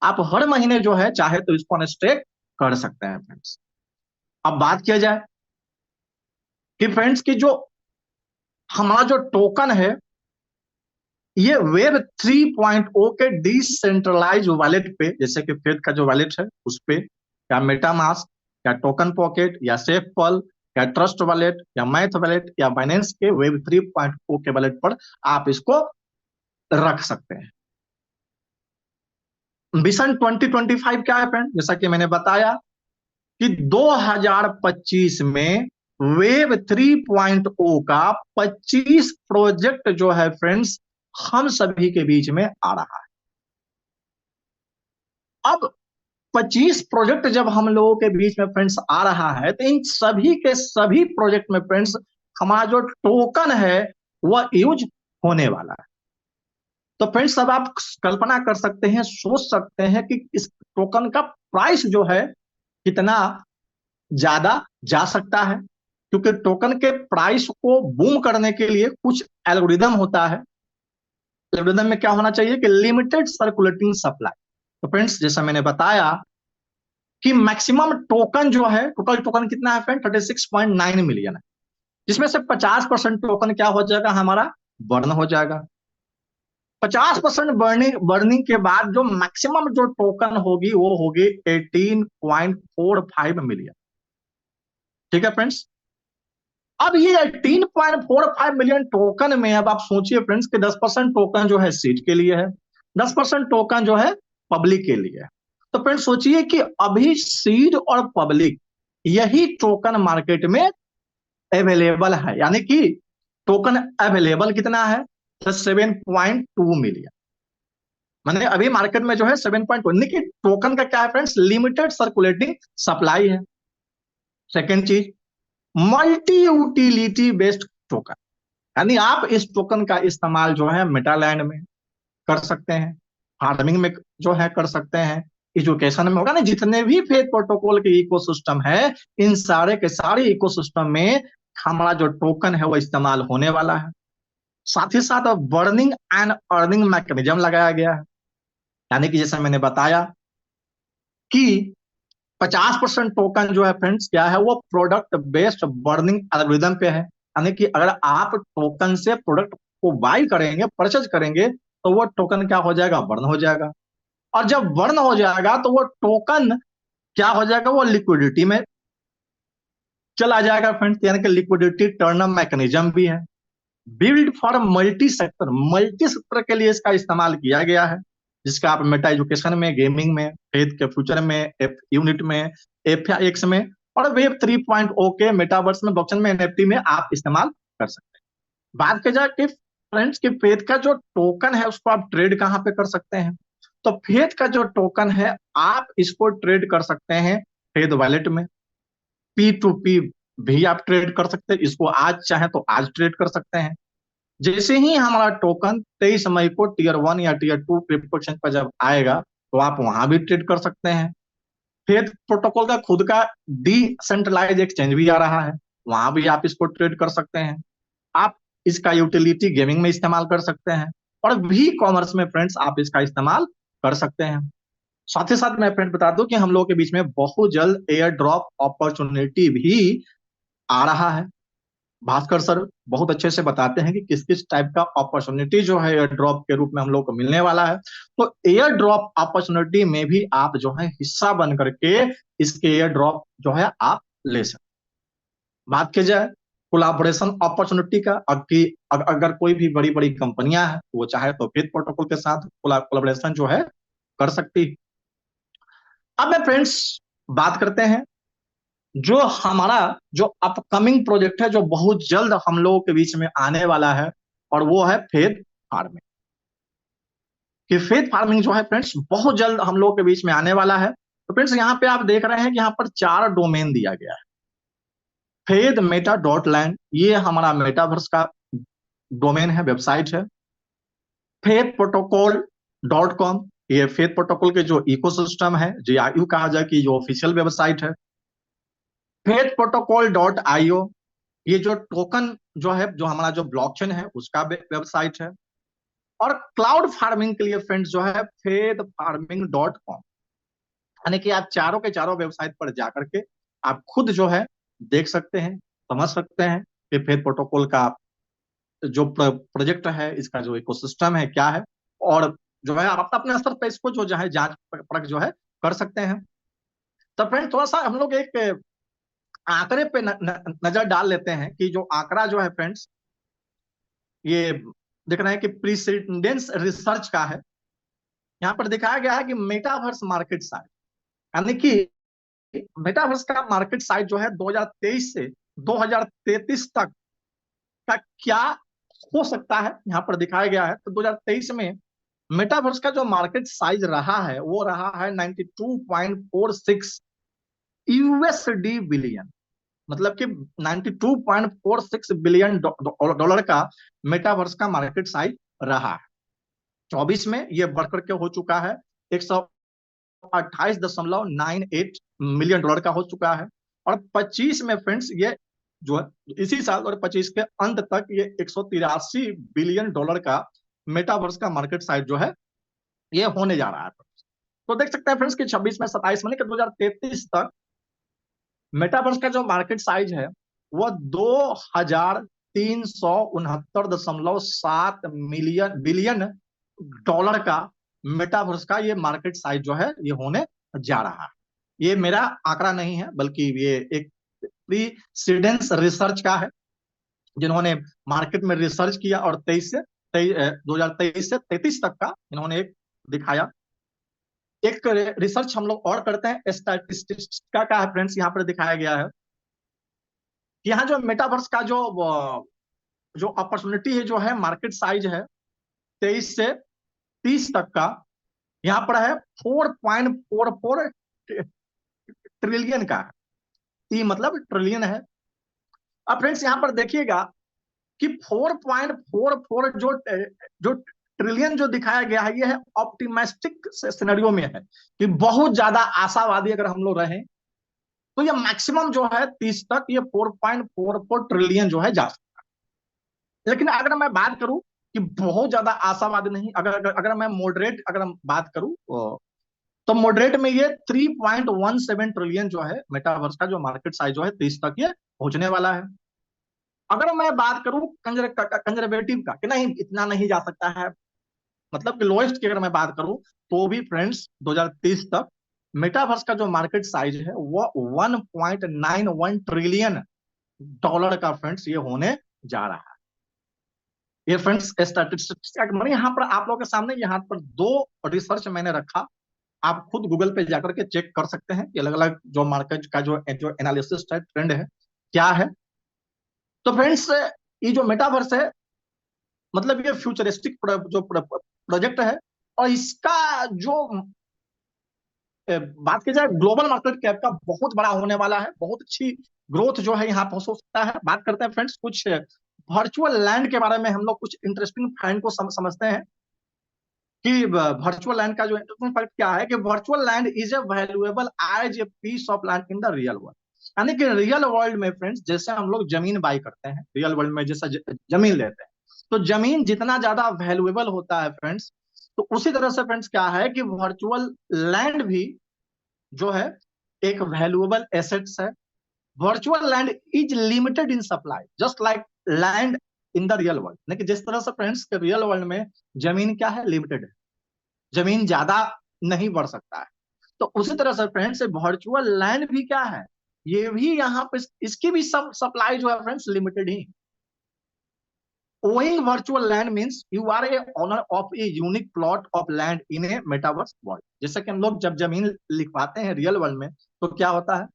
आप हर महीने जो है चाहे तो इसको अनस्टेक कर सकते हैं फ्रेंड्स। अब बात किया जाए कि फ्रेंड्स की जो हमारा जो टोकन है, ये वेब 3.0 के डिसेंट्रलाइज वॉलेट पे, जैसे कि फेथ का जो वॉलेट है उस पे, या मेटामास्क, या टोकन पॉकेट, या सेफपल, या ट्रस्ट वॉलेट, या मैथ वॉलेट, या बाइनेंस के वेब 3.0 के वॉलेट पर आप इसको रख सकते हैं। विजन 2025 क्या है फ्रेंड? जैसा कि मैंने बताया कि 2025 में वेब 3.0 का 25 प्रोजेक्ट जो है फ्रेंड्स हम सभी के बीच में आ रहा है। अब 25 प्रोजेक्ट जब हम लोगों के बीच में फ्रेंड्स आ रहा है, तो इन सभी के सभी प्रोजेक्ट में फ्रेंड्स हमारा जो टोकन है वह यूज होने वाला है। तो फ्रेंड्स अब आप कल्पना कर सकते हैं, सोच सकते हैं कि इस टोकन का प्राइस जो है कितना ज्यादा जा सकता है, क्योंकि टोकन के प्राइस को बूम करने के लिए कुछ एल्गोरिदम होता है। एल्गोरिदम में क्या होना चाहिए कि लिमिटेड सर्कुलेटिंग सप्लाई। तो फ्रेंड्स जैसा मैंने बताया कि मैक्सिमम टोकन जो है, टोटल टोकन कितना है फ्रेंड, 36.9 मिलियन है, जिसमें से 50% टोकन क्या हो जाएगा, हमारा बर्न हो जाएगा। 50% बर्निंग बर्निंग के बाद जो मैक्सिमम जो टोकन होगी वो होगी 18.45 मिलियन। ठीक है फ्रेंड्स। अब ये 18.45 मिलियन टोकन में अब आप सोचिए फ्रेंड्स कि 10% टोकन जो है सीट के लिए है, 10% टोकन जो है पब्लिक के लिए है। तो फ्रेंड्स सोचिए कि अभी सीड और पब्लिक यही टोकन मार्केट में अवेलेबल है, यानी कि टोकन अवेलेबल कितना है, 7.2 मिलियन। मैंने अभी मार्केट में जो है 7.2, लेकिन टोकन का क्या है फ्रेंड्स, लिमिटेड सर्कुलेटिंग सप्लाई है। सेकेंड चीज, मल्टी यूटिलिटी बेस्ड टोकन, यानी आप इस टोकन का इस्तेमाल जो है मेटालैंड में कर सकते हैं, फार्मिंग में जो है कर सकते हैं, एजुकेशन में होगा ना, जितने भी फेथ प्रोटोकॉल के इकोसिस्टम है, इन सारे के सारे इकोसिस्टम में हमारा जो टोकन है वो इस्तेमाल होने वाला है। साथ ही साथ बर्निंग एंड अर्निंग मैकेनिज्म लगाया गया है, यानी कि जैसे मैंने बताया कि 50% टोकन जो है फ्रेंड्स क्या है, वो प्रोडक्ट बेस्ड बर्निंग एल्गोरिदम पे है, यानी कि अगर आप टोकन से प्रोडक्ट को बाई करेंगे, परचेज करेंगे, तो वो टोकन क्या हो जाएगा, बर्न हो जाएगा। और जब बर्न हो जाएगा तो वो टोकन क्या हो जाएगा, वो लिक्विडिटी में चला जाएगा फ्रेंड्स, यानी कि लिक्विडिटी टर्न मैकेनिज्म भी है। बिल्ड फॉर मल्टी सेक्टर के लिए इसका इस्तेमाल किया गया है, जिसका आप मेटा एजुकेशन में, गेमिंग में, फेथ के फ्यूचर में, एफ यूनिट में, एफ में, और वेब 3.0 के मेटावर्स में, ब्लॉकचेन में, एनएफटी में आप इस्तेमाल कर सकते हैं। बात की जाए कि फ्रेंड्स के फेथ का जो टोकन है उसको आप ट्रेड कहाँ पे कर सकते हैं, तो फेथ का जो टोकन है आप इसको ट्रेड कर सकते हैं फेथ वॉलेट में, P2P भी आप ट्रेड कर सकते हैं, इसको आज चाहे तो आज ट्रेड कर सकते हैं। जैसे ही हमारा टोकन 23 मई को टीयर 1 या टीयर 2 क्रिप्टो एक्सचेंज पर जब आएगा तो आप वहां भी ट्रेड कर सकते हैं। फेथ प्रोटोकॉल का खुद का डिसेंट्रलाइज एक्सचेंज भी आ रहा है, वहां भी आप इसको ट्रेड कर सकते हैं। आप इसका यूटिलिटी गेमिंग में इस्तेमाल कर सकते हैं, और भी कॉमर्स में फ्रेंड्स आप इसका इस्तेमाल कर सकते हैं। साथ ही साथ मैं फ्रेंड बता दूं कि हम लोगों के बीच में बहुत जल्द एयर ड्रॉप अपॉर्चुनिटी भी आ रहा है। भास्कर सर बहुत अच्छे से बताते हैं कि किस किस टाइप का अपॉर्चुनिटी जो है एयर ड्रॉप के रूप में हम लोग को मिलने वाला है। तो एयर ड्रॉप अपॉर्चुनिटी में भी आप जो है हिस्सा बन करके इसके एयर ड्रॉप जो है आप ले सकते। बात की जाए कोलाबोरेशन अपॉर्चुनिटी का, अगर कोई भी बड़ी बड़ी कंपनियां हैं वो चाहे तो फेथ प्रोटोकॉल के साथ कोलाबोरेशन जो है कर सकती। अब मैं फ्रेंड्स बात करते हैं जो हमारा जो अपकमिंग प्रोजेक्ट है, जो बहुत जल्द हम लोगों के बीच में आने वाला है, और वो है फेथ फार्मिंग। कि फेथ फार्मिंग जो है फ्रेंड्स बहुत जल्द हम लोगों के बीच में आने वाला है। तो फ्रेंड्स यहाँ पे आप देख रहे हैं कि यहाँ पर 4 डोमेन दिया गया है। फेथ मेटा डॉट लैंड, ये हमारा मेटावर्स का डोमेन है, वेबसाइट है। फेथ प्रोटोकॉल .com, ये फेथ प्रोटोकॉल के जो इकोसिस्टम है, JRU कहा जाए कि जो ऑफिशियल वेबसाइट है। फेथ प्रोटोकॉल .io, ये जो टोकन जो है, जो हमारा जो ब्लॉकचेन है उसका वेबसाइट है। और क्लाउड फार्मिंग के लिए फ्रेंड्स जो है faithfarming.com, यानी कि आप चारों के चारों वेबसाइट पर जाकर के आप खुद जो है देख सकते हैं, समझ सकते हैं कि फेथ प्रोटोकॉल का जो प्रोजेक्ट है, इसका जो इकोसिस्टम है क्या है, और जो है आप अपने अपने स्तर पर इसको जो है जांच परख जो है कर सकते हैं। तो फ्रेंड थोड़ा सा हम लोग एक आंकड़े पे नजर डाल लेते हैं कि जो आंकड़ा जो है फ्रेंड्स, ये देख रहे हैं कि प्रीसिडेंस रिसर्च का है। यहाँ पर दिखाया गया है कि मेटावर्स मार्केट साइज, यानी कि मेटावर्स का मार्केट साइज जो है 2023 से 2033 तक का क्या हो सकता है, यहाँ पर दिखाया गया है। तो 2023 में मेटावर्स का जो मार्केट साइज रहा है वो रहा है 92.46 यूएसडी बिलियन, मतलब कि 92.46 बिलियन डॉलर का मेटावर्स का मार्केट साइज रहा है। 24 में ये बढ़कर के हो चुका है 128.98 मिलियन डॉलर का हो चुका है। और 25 में फ्रेंड्स ये जो है इसी साल और 25 के अंत तक ये 183 बिलियन डॉलर का मेटावर्स का मार्केट साइज जो है ये होने जा रहा है। तो देख सकते हैं फ्रेंड्स कि 26 में 27 में 2033 तक मेटावर्स का जो मार्केट साइज है वह 2369.7 बिलियन डॉलर का मेटावर्स का ये मार्केट साइज जो है ये होने जा रहा है। ये मेरा आंकड़ा नहीं है बल्कि ये एक प्रीसीडेंस रिसर्च का है, जिन्होंने मार्केट में रिसर्च किया और 2023 से 33 तक का इन्होंने एक दिखाया। एक रिसर्च हम लोग और करते हैं स्टैटिस्टिक्स का है फ्रेंड्स, यहाँ पर दिखाया गया है कि यहाँ जो मेटावर्स का जो अपॉर्चुनिटी है जो है मार्केट साइज है 23 से 30 तक का, यहाँ पर है 4.44 ट्रिलियन का है। टी मतलब ट्रिलियन है। अब फ्रेंड्स यहाँ पर देखिएगा कि 4.44 जो ट्रिलियन जो दिखाया गया है ये है ऑप्टिमिस्टिक सिनेरियो में है कि बहुत ज्यादा आशावादी अगर हम लोग रहें तो ये मैक्सिमम जो है 30 तक ये 4.44 ट्रिलियन जो है जा सकता है। लेकिन अगर मैं बात करूं कि बहुत ज्यादा आशावादी नहीं, अगर मैं मॉडरेट अगर हम बात करूं तो मॉडरेट में ये 3.17 ट्रिलियन जो है मेटावर्स का जो मार्केट साइज जो है 30 तक ये पहुंचने वाला है। अगर मैं बात करूं कंजर्वेटिव का कि नहीं इतना नहीं जा सकता है, मतलब कि लोएस्ट की अगर मैं बात करूं तो भी फ्रेंड्स 2030 तक मेटावर्स का जो मार्केट साइज है वो 1.91 ट्रिलियन डॉलर का फ्रेंड्स ये होने जा रहा है। ये फ्रेंड्स स्टैटिस्टिक्स मैंने यहाँ पर आप लोगों के सामने यहाँ पर दो रिसर्च मैंने रखा, आप खुद गूगल पे जाकर के चेक कर सकते हैं कि अलग अलग जो मार्केट का जो एनालिसिस है ट्रेंड है क्या है। तो फ्रेंड्स ये जो मेटावर्स है मतलब ये फ्यूचरिस्टिक जो प्रोजेक्ट है और इसका जो बात की जाए ग्लोबल मार्केट कैप का बहुत बड़ा होने वाला है, बहुत अच्छी ग्रोथ जो है यहाँ पर हो सकता है। बात करते हैं फ्रेंड्स कुछ वर्चुअल लैंड के बारे में, हम लोग कुछ इंटरेस्टिंग फाइंड को समझते हैं कि वर्चुअल लैंड का जो इंटरेस्टिंग फैक्ट क्या है कि virtual land is a valuable as a piece of land in the real world. यानी कि रियल वर्ल्ड में फ्रेंड्स जैसे हम लोग जमीन बाई करते हैं, रियल वर्ल्ड में जैसा जमीन लेते हैं तो जमीन जितना ज्यादा वैल्यूएबल होता है फ्रेंड्स, तो उसी तरह से फ्रेंड्स क्या है कि वर्चुअल लैंड भी जो है एक वैल्यूएबल एसेट्स है। Virtual land is limited in supply just like land in the real world. लेकिन जिस तरह से फ्रेंड्स रियल वर्ल्ड में जमीन क्या है, लिमिटेड है, जमीन ज्यादा नहीं बढ़ सकता है, तो उसी तरह से फ्रेंड्स वर्चुअल लैंड भी क्या है, ये भी यहाँ पे इसकी भी सब सप्लाई जो है friends limited he. Owning virtual land means you are a owner of a unique plot of land in a metaverse world। जैसे कि हम लोग जब जमीन लिखवाते हैं रियल वर्ल्ड में तो क्या होता है,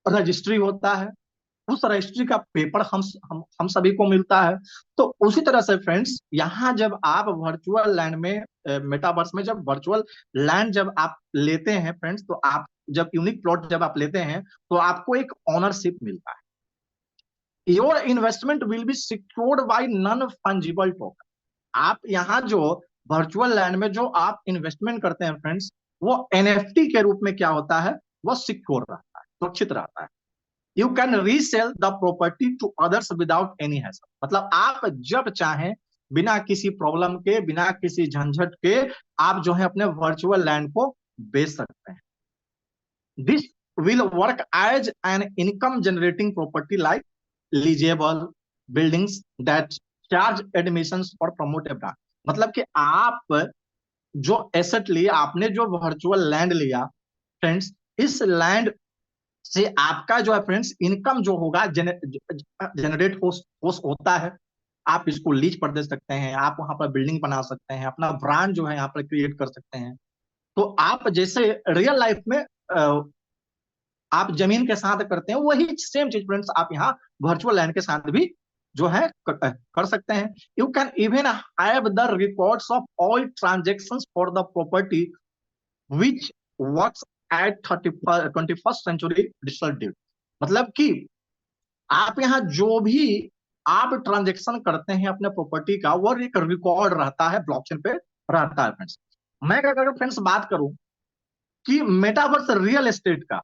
रजिस्ट्री होता है, उस रजिस्ट्री का पेपर हम सभी को मिलता है। तो उसी तरह से फ्रेंड्स यहाँ जब आप वर्चुअल लैंड में मेटावर्स में जब वर्चुअल लैंड जब आप लेते हैं फ्रेंड्स, तो आप जब यूनिक प्लॉट जब आप लेते हैं तो आपको एक ऑनरशिप मिलता है। Your investment will be secured by non fungible token. आप यहाँ जो वर्चुअल लैंड में जो आप इन्वेस्टमेंट करते हैं फ्रेंड्स वो एनएफटी के रूप में क्या होता है, वो सिक्योर रहता है, सुरक्षित रहता है। You can resell the property to others without any hassle. मतलब आप जब चाहें बिना किसी प्रॉब्लम के बिना किसी झंझट के आप जो है अपने वर्चुअल लैंड को बेच सकते हैं। This will work as an income generating property like leasable buildings that charge admissions और प्रमोट ए ब्रांड। मतलब कि आप जो एसेट लिया, आपने जो वर्चुअल लैंड लिया फ्रेंड्स, इस लैंड से आपका जो है फ्रेंड्स इनकम जो होगा जनरेट होता है। आप इसको लीज पर दे सकते हैं, आप वहां पर बिल्डिंग बना सकते हैं, अपना ब्रांड जो है यहाँ पर क्रिएट कर सकते हैं। तो आप जैसे रियल लाइफ में आप जमीन के साथ करते हैं वही सेम चीज फ्रेंड्स आप यहाँ वर्चुअल लैंड के साथ भी जो है कर सकते हैं। You can even have the records of all transactions for the property which works at 21st century digital deed. मतलब कि आप यहाँ जो भी आप ट्रांजेक्शन करते हैं अपने प्रॉपर्टी का, वो एक रिकॉर्ड रहता है, ब्लॉकचेन पे रहता है फ्रेंड्स। मैं क्या अगर फ्रेंड्स बात करूं कि मेटावर्स रियल एस्टेट का,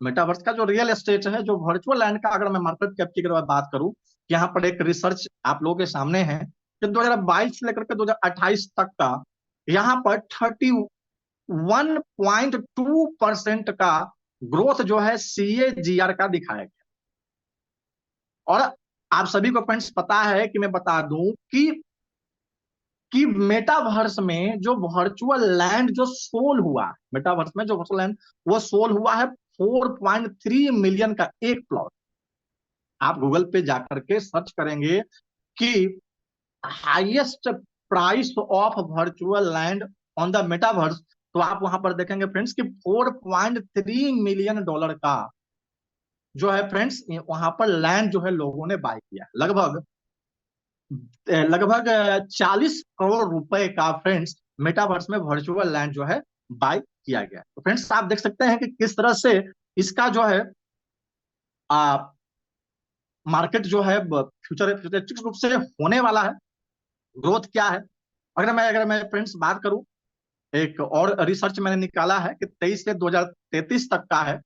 मेटावर्स का जो रियल एस्टेट है, जो वर्चुअल लैंड का, अगर मैं मार्केट कैप की अगर बात करूं, यहाँ पर एक रिसर्च आप लोगों के सामने है कि 2022 से लेकर के 2028 तक का यहाँ पर 31.2% का ग्रोथ जो है CAGR का दिखाया गया। और आप सभी को फ्रेंड्स पता है कि मैं बता दूं कि मेटावर्स में जो वर्चुअल लैंड जो सोल हुआ, मेटावर्स में जो वर्चुअल लैंड वो सोल हुआ है 4.3 मिलियन का एक प्लॉट। आप गूगल पे जाकर के सर्च करेंगे कि highest price of virtual land on the metaverse, तो आप वहां पर देखेंगे फ्रेंड्स कि 4.3 मिलियन डॉलर का जो है फ्रेंड्स वहां पर लैंड जो है लोगों ने बाय किया, लगभग लगभग 40 करोड़ रुपए का फ्रेंड्स मेटावर्स में वर्चुअल लैंड जो है बाय किया गया। तो फ्रेंड्स आप देख सकते हैं कि किस तरह से इसका जो है मार्केट जो है फ्यूचरिस्टिक रूप से होने वाला है, ग्रोथ क्या है। अगर मैं फ्रेंड्स बात करूं, एक और रिसर्च मैंने निकाला है कि 23 से 2033 तक का है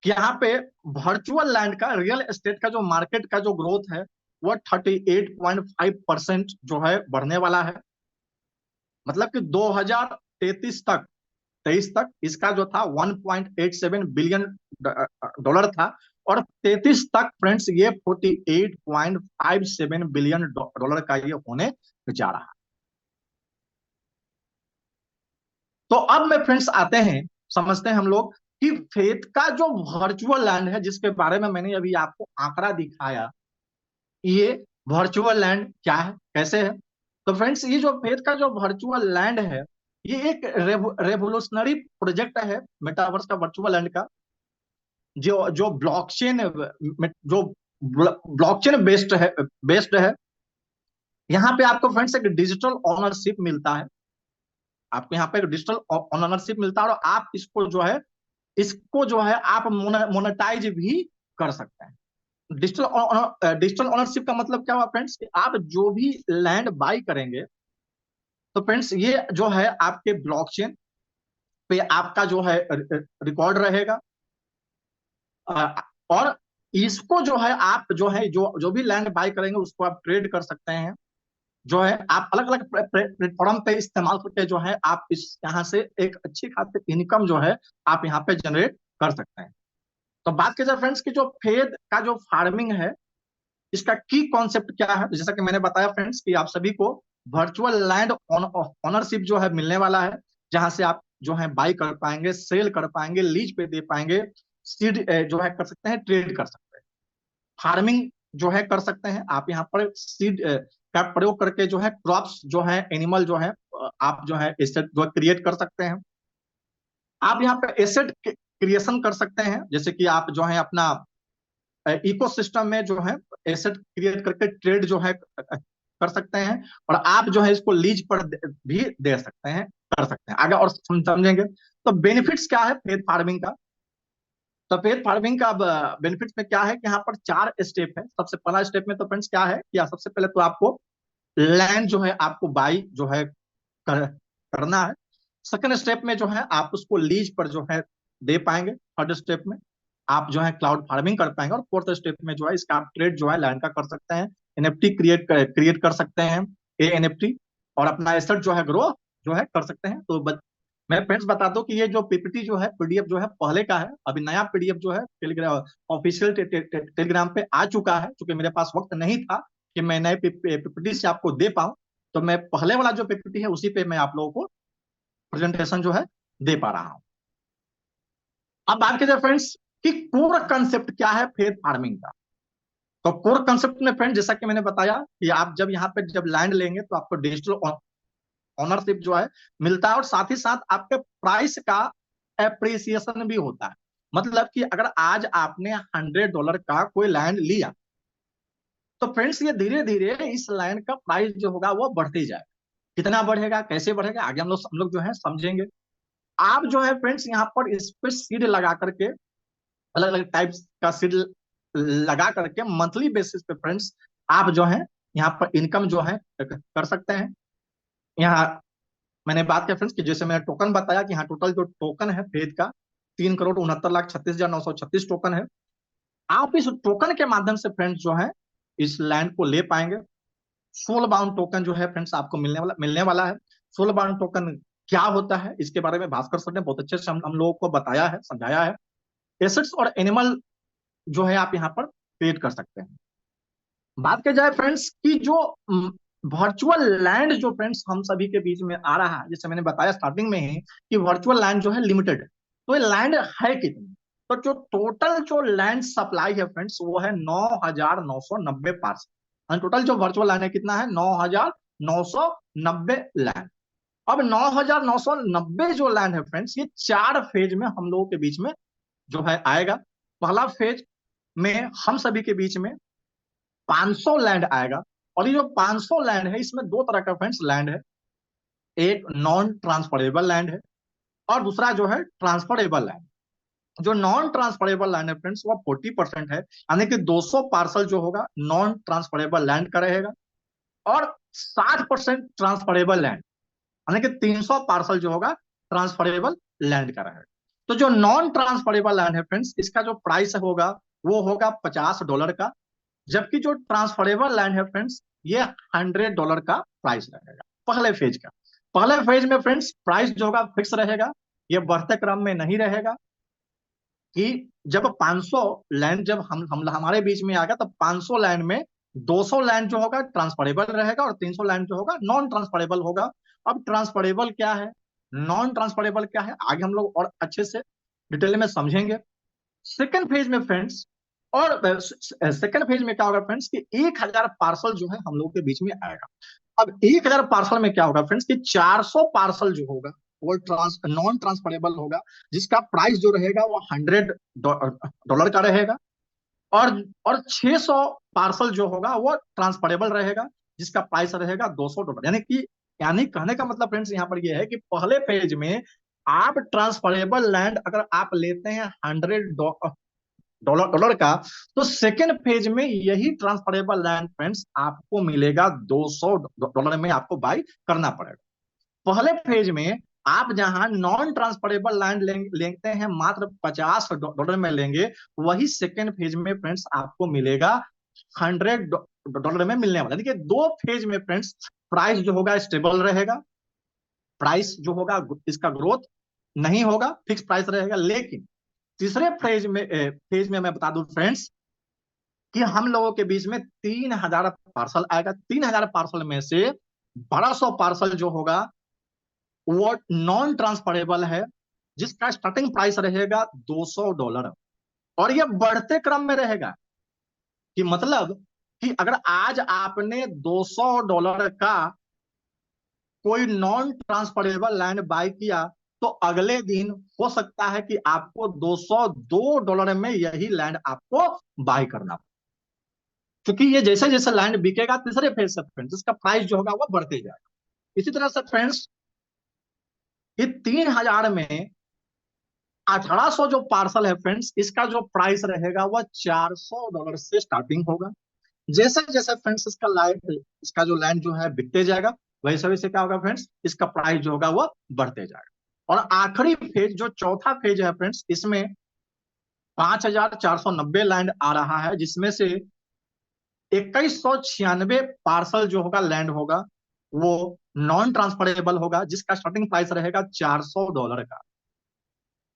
कि यहाँ पे वर्चुअल लैंड का, रियल एस्टेट का जो मार्केट का जो ग्रोथ है वो 38.5% जो है बढ़ने वाला है। मतलब कि 2033 तक, 23 तक इसका जो था 1.87 बिलियन डॉलर था, और 33 तक फ्रेंड्स ये 48.57 बिलियन डॉलर का ये होने जा रहा है। तो अब में फ्रेंड्स आते हैं, समझते हैं हम लोग कि फेथ का जो वर्चुअल लैंड है, जिसके बारे में मैंने अभी आपको आंकड़ा दिखाया, ये वर्चुअल लैंड क्या है, कैसे है। तो फ्रेंड्स ये जो फेथ का जो वर्चुअल लैंड है, ये एक रेवोल्यूशनरी प्रोजेक्ट है मेटावर्स का, वर्चुअल लैंड का, जो जो ब्लॉकचेन जो ब्लॉकचेन बेस्ड है। यहाँ पे आपको फ्रेंड्स एक डिजिटल ओनरशिप मिलता है, आपको यहाँ पे एक डिजिटल ओनरशिप मिलता है, और आप इसको जो है आप मोनेटाइज भी कर सकते हैं। डिजिटल ओनरशिप का मतलब क्या हुआ फ्रेंड्स, कि आप जो भी लैंड बाई करेंगे, तो फ्रेंड्स ये जो है आपके ब्लॉकचेन पे आपका जो है रिकॉर्ड रहेगा। और इसको जो है आप जो है जो जो भी लैंड बाई करेंगे उसको आप ट्रेड कर सकते हैं, जो है आप अलग अलग प्लेटफॉर्म पे इस्तेमाल करके जो है आप इस यहाँ से एक अच्छी खासी इनकम जो है आप यहाँ पे जनरेट कर सकते हैं। तो बात की जाए फ्रेंड्स की जो फेड का जो फार्मिंग है, इसका की कॉन्सेप्ट क्या है, जैसा कि मैंने बताया फ्रेंड्स कि आप सभी को वर्चुअल लैंड ऑनरशिप जो है मिलने वाला है, जहां से आप जो है बाई कर पाएंगे, सेल कर पाएंगे, लीज पे दे पाएंगे, सीड जो है कर सकते हैं, ट्रेड कर सकते हैं, फार्मिंग जो है कर सकते हैं। आप यहाँ पर सीड का प्रयोग करके जो है क्रॉप्स जो है, एनिमल जो है, आप जो है एसेट जो क्रिएट कर सकते हैं। आप यहाँ पे एसेट क्रिएशन कर सकते हैं, जैसे कि आप जो है अपना इकोसिस्टम में जो है एसेट क्रिएट करके ट्रेड जो है कर सकते हैं, और आप जो है इसको लीज पर भी दे सकते हैं, कर सकते हैं। आगे और समझेंगे तो बेनिफिट्स क्या है फेथ फार्मिंग का। तो फेथ फार्मिंग का बेनिफिट्स में क्या है कि यहाँ पर 4 स्टेप है। सबसे पहला स्टेप में तो फ्रेंड्स क्या है कि सबसे पहले तो आपको लैंड जो है आपको बाई जो है करना है। सेकंड स्टेप में जो है आप उसको लीज पर जो है दे पाएंगे। थर्ड स्टेप में आप जो है क्लाउड फार्मिंग कर पाएंगे, और फोर्थ स्टेप में जो है इसका आप ट्रेड जो है लैंड का कर सकते हैं, एनएफटी क्रिएट कर सकते हैं, एएनएफटी, और अपना एसेट जो है ग्रो जो है कर सकते हैं। तो मैं फ्रेंड्स बता दूं कि ये जो पीपीटी जो है, पीडीएफ जो है पहले का है, अभी नया पीडीएफ जो है टेलीग्राम ऑफिशियल टेलीग्राम पे आ चुका है। क्योंकि मेरे पास वक्त नहीं था कि मैं नए पीपीटी से आपको दे पाऊं, तो मैं पहले वाला जो पीपीटी है उसी पे मैं आप लोगों को प्रेजेंटेशन जो है दे पा रहा हूं। अब बात कीजिए फ्रेंड्स कि कोर कंसेप्ट क्या है फेथ फार्मिंग का। तो कोर कंसेप्ट में फ्रेंड, जैसा कि मैंने बताया कि आप जब यहाँ पे जब लैंड लेंगे तो आपको डिजिटल ऑनरशिप जो है मिलता है, और साथ ही साथ आपके प्राइस का एप्रिसिएशन भी होता है। मतलब कि अगर आज आपने $100 का कोई लैंड लिया, तो फ्रेंड्स ये धीरे धीरे इस लैंड का प्राइस जो होगा वो बढ़ते जाएगा। कितना बढ़ेगा, कैसे बढ़ेगा, आगे हम लोग जो है समझेंगे। आप जो है फ्रेंड्स यहाँ पर इस पे सीड लगा करके, अलग अलग टाइप्स का सीड लगा करके मंथली बेसिस पे फ्रेंड्स आप जो है यहाँ पर इनकम जो है कर सकते हैं। यहाँ मैंने बात किया फ्रेंड्स कि जैसे मैंने टोकन बताया कि यहाँ टोटल जो टोकन है फेज का 3,69,36,936 टोकन है। आप इस टोकन के माध्यम से फ्रेंड्स जो है इस लैंड को ले पाएंगे। सोल बाउंड टोकन जो है फ्रेंड्स आपको मिलने वाला है। सोल बाउंड टोकन क्या होता है इसके बारे में भास्कर सर ने बहुत अच्छे से हम लोगों को बताया है, समझाया है। एसेट्स और एनिमल जो है आप यहाँ पर क्रिएट कर सकते हैं। बात की जाए फ्रेंड्स की जो वर्चुअल लैंड जो फ्रेंड्स हम सभी के बीच में आ रहा है, जैसे मैंने बताया स्टार्टिंग में ही कि वर्चुअल लैंड जो है लिमिटेड है। तो ये लैंड है कितनी, तो जो टोटल जो लैंड सप्लाई है फ्रेंड्स वो है 9,990 पार्सल। टोटल जो वर्चुअल लैंड है कितना है, 9,990 लैंड। अब 9,990 जो लैंड है फ्रेंड्स ये 4 फेज में हम लोगों के बीच में जो है आएगा। पहला फेज में हम सभी के बीच में 500 लैंड आएगा। और ये जो 500 लैंड है इसमें 2 तरह का फ्रेंड्स लैंड है, एक नॉन ट्रांसफरेबल लैंड है और दूसरा जो है ट्रांसफरेबल लैंड। जो नॉन ट्रांसफरेबल लैंड है फ्रेंड्स वो 40% है, यानी कि 200 पार्सल जो होगा नॉन ट्रांसफरेबल लैंड का रहेगा और 60% ट्रांसफरेबल लैंड यानी कि 300 पार्सल जो होगा ट्रांसफरेबल लैंड का रहेगा। तो जो नॉन ट्रांसफरेबल लैंड है फ्रेंड्स इसका जो प्राइस होगा वो होगा $50 का, जबकि जो ट्रांसफरेबल लैंड है फ्रेंड्स ये $100 का प्राइस रहेगा पहले फेज का। पहले फेज में फ्रेंड्स प्राइस जो होगा फिक्स रहेगा, ये बढ़ते क्रम में नहीं रहेगा कि जब 500 लैंड जब हम हमारे बीच में आ गया तब 500 लैंड में 200 लैंड जो होगा ट्रांसफरेबल रहेगा और 300 लैंड जो होगा नॉन ट्रांसफरेबल होगा। अब ट्रांसफरेबल क्या है, नॉन ट्रांसफरेबल क्या है, आगे हम लोग और अच्छे से डिटेल में समझेंगे। सेकेंड फेज में फ्रेंड्स और सेकेंड फेज में क्या होगा फ्रेंड्स कि 1,000 पार्सल जो है हम लोग के बीच में आएगा। अब 1,000 पार्सल में क्या होगा फ्रेंड्स कि 400 पार्सल जो होगा वो नॉन ट्रांसफरेबल होगा, जिसका प्राइस जो रहेगा वो $100 का रहेगा और 600 पार्सल जो होगा वो ट्रांसफरेबल रहेगा, जिसका प्राइस रहेगा $200। यानी कहने का मतलब फ्रेंड्स यहाँ पर ये है कि पहले फेज में आप ट्रांसफरेबल लैंड अगर आप लेते हैं $100 का, तो सेकेंड फेज में यही ट्रांसफरेबल लैंड फ्रेंड्स आपको मिलेगा $200 में आपको बाई करना पड़ेगा। पहले फेज में आप जहां नॉन ट्रांसफरेबल लैंड लेते हैं मात्र $50 में लेंगे, वही सेकेंड फेज में फ्रेंड्स आपको मिलेगा $100 में मिलने वाला। देखिए 2 फेज में फ्रेंड्स प्राइस जो होगा स्टेबल रहेगा, प्राइस जो होगा इसका ग्रोथ नहीं होगा, फिक्स प्राइस रहेगा। लेकिन तीसरे फेज में मैं बता दूं फ्रेंड्स कि हम लोगों के बीच में 3,000 पार्सल आएगा। 3,000 पार्सल में से 1,200 पार्सल जो होगा वो नॉन ट्रांसफरेबल है, जिसका स्टार्टिंग प्राइस रहेगा $200 और ये बढ़ते क्रम में रहेगा। कि मतलब कि अगर आज आपने $200 का कोई नॉन ट्रांसफरेबल लैंड बाय किया तो अगले दिन हो सकता है कि आपको $202 में यही लैंड आपको बाय करना, क्योंकि ये जैसे जैसे लैंड बिकेगा तीसरे फेज से फ्रेंड्स इसका प्राइस जो होगा वो बढ़ते जाएगा। इसी तरह से फ्रेंड्स ये 3,000 में 1,800 जो पार्सल है फ्रेंड्स इसका जो प्राइस रहेगा वह $400 से स्टार्टिंग होगा। जैसे जैसे फ्रेंड्स इसका जो लैंड जो है बिकते जाएगा वैसे वैसे क्या होगा फ्रेंड्स इसका प्राइस जो होगा वो बढ़ते जाएगा। और आखिरी फेज जो चौथा फेज है फ्रेंड्स इसमें 5,490 लैंड आ रहा है, जिसमें से 2,196 पार्सल जो होगा लैंड होगा वो नॉन ट्रांसफरेबल होगा, जिसका स्टार्टिंग प्राइस रहेगा $400 का।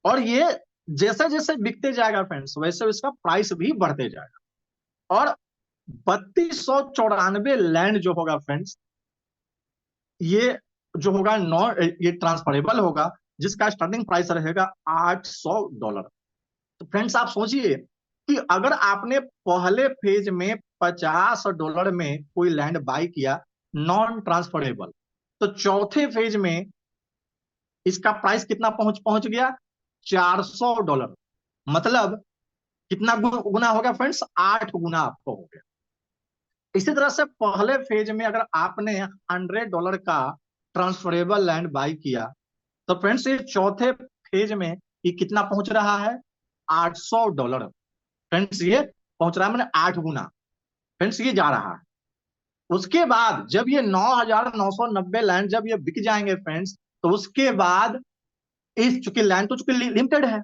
और ये जैसे जैसे बिकते जाएगा फ्रेंड्स वैसे इसका प्राइस भी बढ़ते जाएगा। और 3,294 लैंड जो होगा फ्रेंड्स ये जो होगा नॉन ये ट्रांसफरेबल होगा, जिसका स्टार्टिंग प्राइस रहेगा $800। तो फ्रेंड्स आप सोचिए कि अगर आपने पहले फेज में $50 में कोई लैंड बाय किया नॉन ट्रांसफरेबल, तो चौथे फेज में इसका प्राइस कितना पहुंच पहुंच गया $400। मतलब कितना गुना हो गया फ्रेंड्स, 8 गुना आपको हो गया। इसी तरह से पहले फेज में अगर आपने $100 का ट्रांसफरेबल लैंड बाय किया तो फ्रेंड्स ये चौथे फेज में ये कितना पहुंच रहा है $800। फ्रेंड्स ये पहुंच रहा है, मैंने 8 गुना फ्रेंड्स ये जा रहा है। उसके बाद जब ये 9,990 लैंड जब ये बिक जाएंगे फ्रेंड्स, तो उसके बाद इस चूंकि लैंड तो चूंकि लिमिटेड है,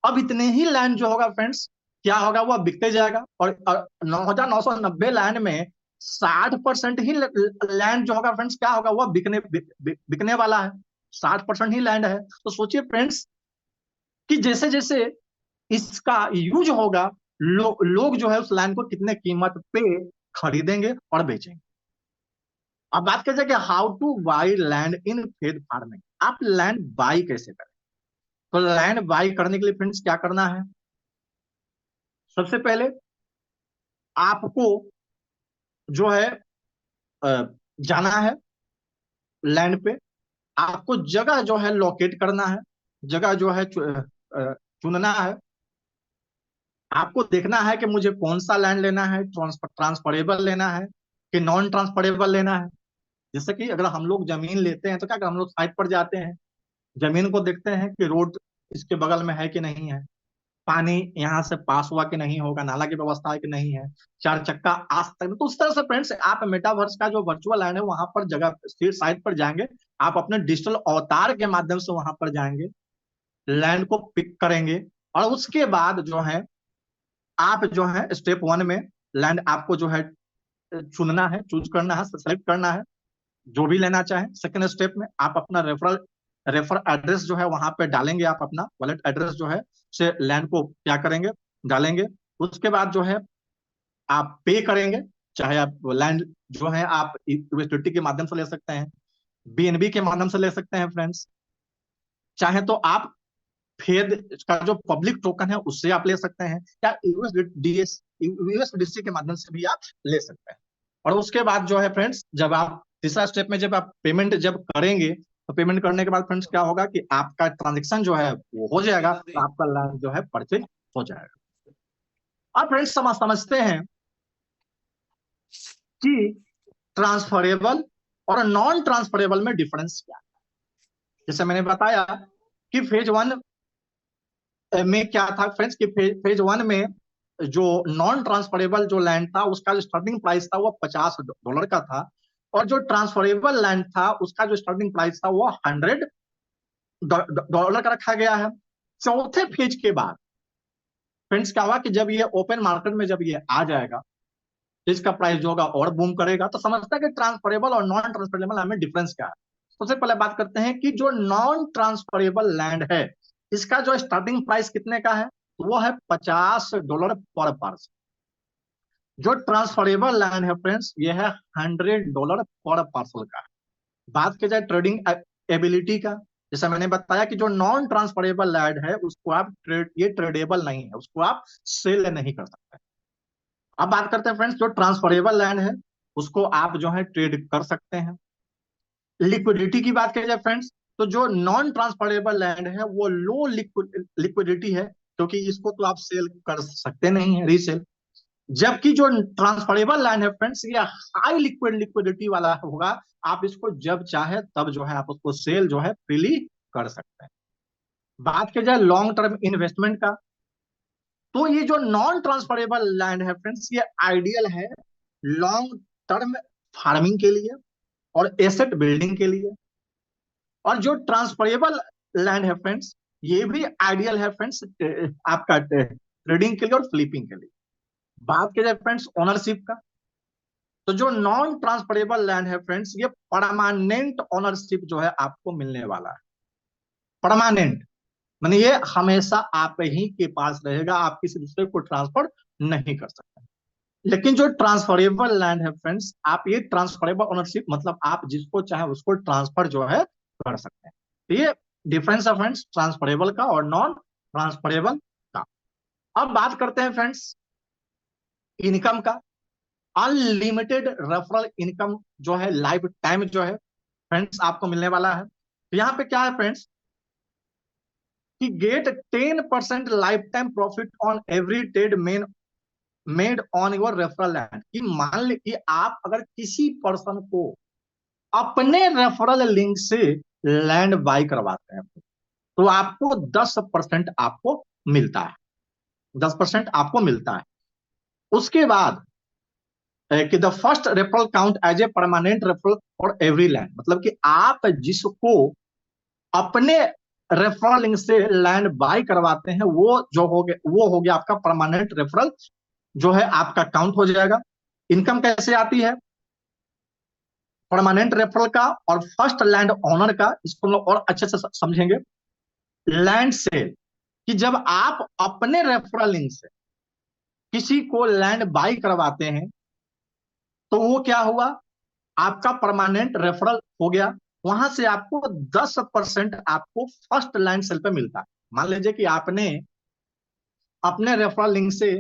अब इतने ही लैंड जो होगा फ्रेंड्स क्या होगा, वो बिकते जाएगा। और 9,990 लैंड में 60% ही लैंड जो होगा फ्रेंड्स क्या होगा, वो बिकने वाला है। 60% ही लैंड है। तो सोचिए फ्रेंड्स कि जैसे जैसे इसका यूज होगा, लोग जो है उस लैंड को कितने कीमत पे खरीदेंगे और बेचेंगे। अब बात करें कि how to buy land in fed farming, आप लैंड बाई कैसे करें। तो लैंड बाई करने के लिए फ्रेंड्स क्या करना है, सबसे पहले आपको जो है जाना है लैंड पे, आपको जगह जो है लोकेट करना है, जगह जो है चुनना है। आपको देखना है कि मुझे कौन सा लैंड लेना है, ट्रांसफरेबल लेना है कि नॉन ट्रांसफरेबल लेना है। जैसे कि अगर हम लोग जमीन लेते हैं तो क्या हम लोग साइट पर जाते हैं, जमीन को देखते हैं कि रोड इसके बगल में है कि नहीं है, पानी यहाँ से पास हुआ कि नहीं होगा, नाला की व्यवस्था है कि नहीं है, 4 चक्का आ सकता है। तो उस तरह से फ्रेंड्स आप मेटावर्स का जो वर्चुअल लैंड है वहां पर जगह साइट पर जाएंगे, आप अपने डिजिटल अवतार के माध्यम से वहां पर जाएंगे, लैंड को पिक करेंगे। और उसके बाद जो है आप जो है स्टेप 1 में लैंड आपको जो है चुनना है, चूज करना है, सेलेक्ट करना है जो भी लेना चाहे। सेकंड स्टेप में आप अपना रेफर एड्रेस जो है वहां पे डालेंगे, आप अपना वॉलेट एड्रेस जो है से लैंड को क्या करेंगे, डालेंगे। उसके बाद जो है आप पे करेंगे, चाहे आप लैंड जो है आप यूएसडीटी के माध्यम से ले सकते हैं, बीएनबी के माध्यम से ले सकते हैं फ्रेंड्स, चाहे तो आप फेड का जो पब्लिक टोकन है उससे आप ले सकते हैं, या यूएसडीसी के माध्यम से भी आप ले सकते हैं। और उसके बाद जो है फ्रेंड्स जब आप तीसरा स्टेप में जब आप पेमेंट जब करेंगे, तो पेमेंट करने के बाद फ्रेंड्स क्या होगा कि आपका ट्रांजेक्शन जो है वो हो जाएगा, तो आपका लैंड जो है परचेज हो जाएगा। अब फ्रेंड्स समझते हैं कि ट्रांसफरेबल और नॉन ट्रांसफरेबल में डिफरेंस क्या है। जैसे मैंने बताया कि फेज 1 में क्या था फ्रेंड्स कि फेज 1 में जो नॉन ट्रांसफरेबल जो लैंड था उसका जो स्टार्टिंग प्राइस था वो $50 का था, और जो ट्रांसफरेबल लैंड था उसका जो स्टार्टिंग प्राइस था वो $100 का रखा गया है। चौथे फेज के बाद फ्रेंड्स क्या हुआ कि जब ये ओपन मार्केट में जब ये आ जाएगा, इसका प्राइस जो होगा और बूम करेगा। तो समझता है कि ट्रांसफरेबल और नॉन ट्रांसफरेबल हमें डिफरेंस क्या है। सबसे पहले बात करते हैं कि जो नॉन ट्रांसफरेबल लैंड है इसका जो स्टार्टिंग प्राइस कितने का है, वो है $50 पर पर्सन। जो ट्रांसफरेबल लैंड है फ्रेंड्स ये है $100 पर पार्सल का है। बात की जाए ट्रेडिंग एबिलिटी का, जैसा मैंने बताया कि जो नॉन ट्रांसफरेबल लैंड है उसको आप ये ट्रेडेबल नहीं है, उसको आप सेल नहीं कर सकते। अब बात करते हैं फ्रेंड्स जो ट्रांसफरेबल लैंड है उसको आप जो है ट्रेड कर सकते हैं। लिक्विडिटी की बात की जाए फ्रेंड्स, तो जो नॉन ट्रांसफरेबल लैंड है वो लो लिक्विडिटी है, क्योंकि इसको तो आप सेल कर सकते नहीं है, रीसेल। जबकि जो ट्रांसफरेबल लैंड है फ्रेंड्स ये हाई लिक्विडिटी वाला होगा, आप इसको जब चाहे तब जो है आप उसको सेल जो है फ्रीली कर सकते हैं। बात की जाए लॉन्ग टर्म इन्वेस्टमेंट का, तो ये जो नॉन ट्रांसफरेबल लैंड है फ्रेंड्स ये आइडियल है लॉन्ग टर्म फार्मिंग के लिए और एसेट बिल्डिंग के लिए। और जो ट्रांसफरेबल लैंड है फ्रेंड्स ये भी आइडियल है फ्रेंड्स आपका ट्रेडिंग के लिए और फ्लिपिंग के लिए। बात की जाए फ्रेंड्स ओनरशिप का, तो जो नॉन ट्रांसफरेबल लैंड है फ्रेंड्स ये परमानेंट ओनरशिप जो है आपको मिलने वाला है। परमानेंट माने ये हमेशा आप ही के पास रहेगा, आप किसी दूसरे को ट्रांसफर नहीं कर सकते। लेकिन जो ट्रांसफरेबल लैंड है फ्रेंड्स आप ये ट्रांसफरेबल ओनरशिप मतलब आप जिसको चाहे उसको ट्रांसफर जो है कर सकते हैं। तो ये डिफरेंस है फ्रेंड्स ट्रांसफरेबल का और नॉन ट्रांसफरेबल का। अब बात करते हैं फ्रेंड्स इनकम का। अनलिमिटेड रेफरल इनकम जो है लाइफ टाइम जो है फ्रेंड्स आपको मिलने वाला है। तो यहाँ पे क्या है फ्रेंड्स कि get 10% life time profit on every trade made on your referral land. कि मान ली कि आप अगर किसी पर्सन को अपने रेफरल लिंक से लैंड बाई करवाते हैं तो आपको 10% आपको मिलता है, 10% आपको मिलता है। उसके बाद कि the first referral count as a permanent referral for every land, मतलब कि आप जिसको अपने रेफरल लिंक से लैंड बाय करवाते हैं वो हो गया आपका परमानेंट रेफरल जो है आपका काउंट हो जाएगा। इनकम कैसे आती है परमानेंट रेफरल का और फर्स्ट लैंड ओनर का, इसको हम लोग और अच्छे से समझेंगे। लैंड सेल, कि जब आप अपने रेफरल लिंक से किसी को लैंड बाय करवाते हैं तो वो क्या हुआ, आपका परमानेंट रेफरल हो गया। वहां से आपको 10% आपको फर्स्ट लैंड सेल पे मिलता है। मान लीजिए कि आपने अपने रेफरल लिंक से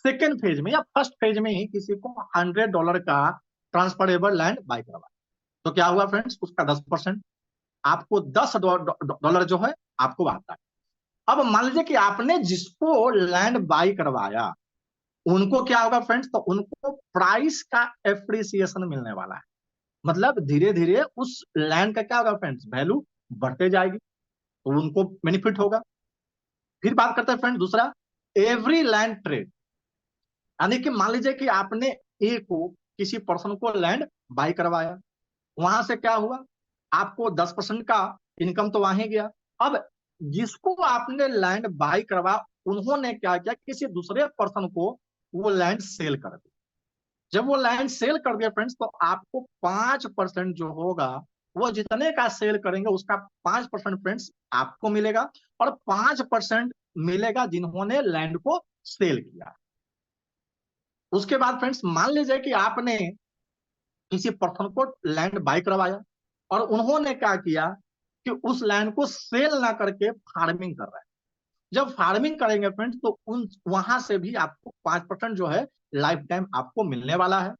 सेकेंड फेज में या फर्स्ट फेज में ही किसी को $100 का ट्रांसफरेबल लैंड बाय करवाया, तो क्या हुआ फ्रेंड्स, उसका 10%, आपको $10 जो है आपको आता है। अब मान लीजिए कि आपने जिसको लैंड बाय करवाया उनको क्या होगा फ्रेंड्स, तो उनको प्राइस का एप्रिसिएशन मिलने वाला है। मतलब धीरे धीरे उस लैंड का क्या होगा फ्रेंड्स, वैल्यू बढ़ते जाएगी, तो उनको बेनिफिट होगा। फिर बात करते हैं फ्रेंड दूसरा, एवरी लैंड ट्रेड, यानी कि मान लीजिए कि आपने ए को किसी पर्सन को लैंड बाय करवाया, वहां से क्या हुआ, आपको 10% का इनकम तो वहां गया। अब जिसको आपने लैंड बाय करवा उन्होंने क्या किया, किसी दूसरे पर्सन को वो लैंड सेल कर दिया। जब वो लैंड सेल कर दिया फ्रेंड्स, तो आपको 5% जो होगा, वो जितने का सेल करेंगे उसका 5% फ्रेंड्स आपको मिलेगा, और 5% मिलेगा जिन्होंने लैंड को सेल किया। उसके बाद फ्रेंड्स मान लीजिए कि आपने किसी पर्सन को लैंड बाय करवाया और उन्होंने क्या किया कि उस लैंड को सेल ना करके फार्मिंग कर रहा है। जब फार्मिंग करेंगे फ्रेंड्स तो उन वहां से भी आपको 5% जो है लाइफ टाइम आपको मिलने वाला है,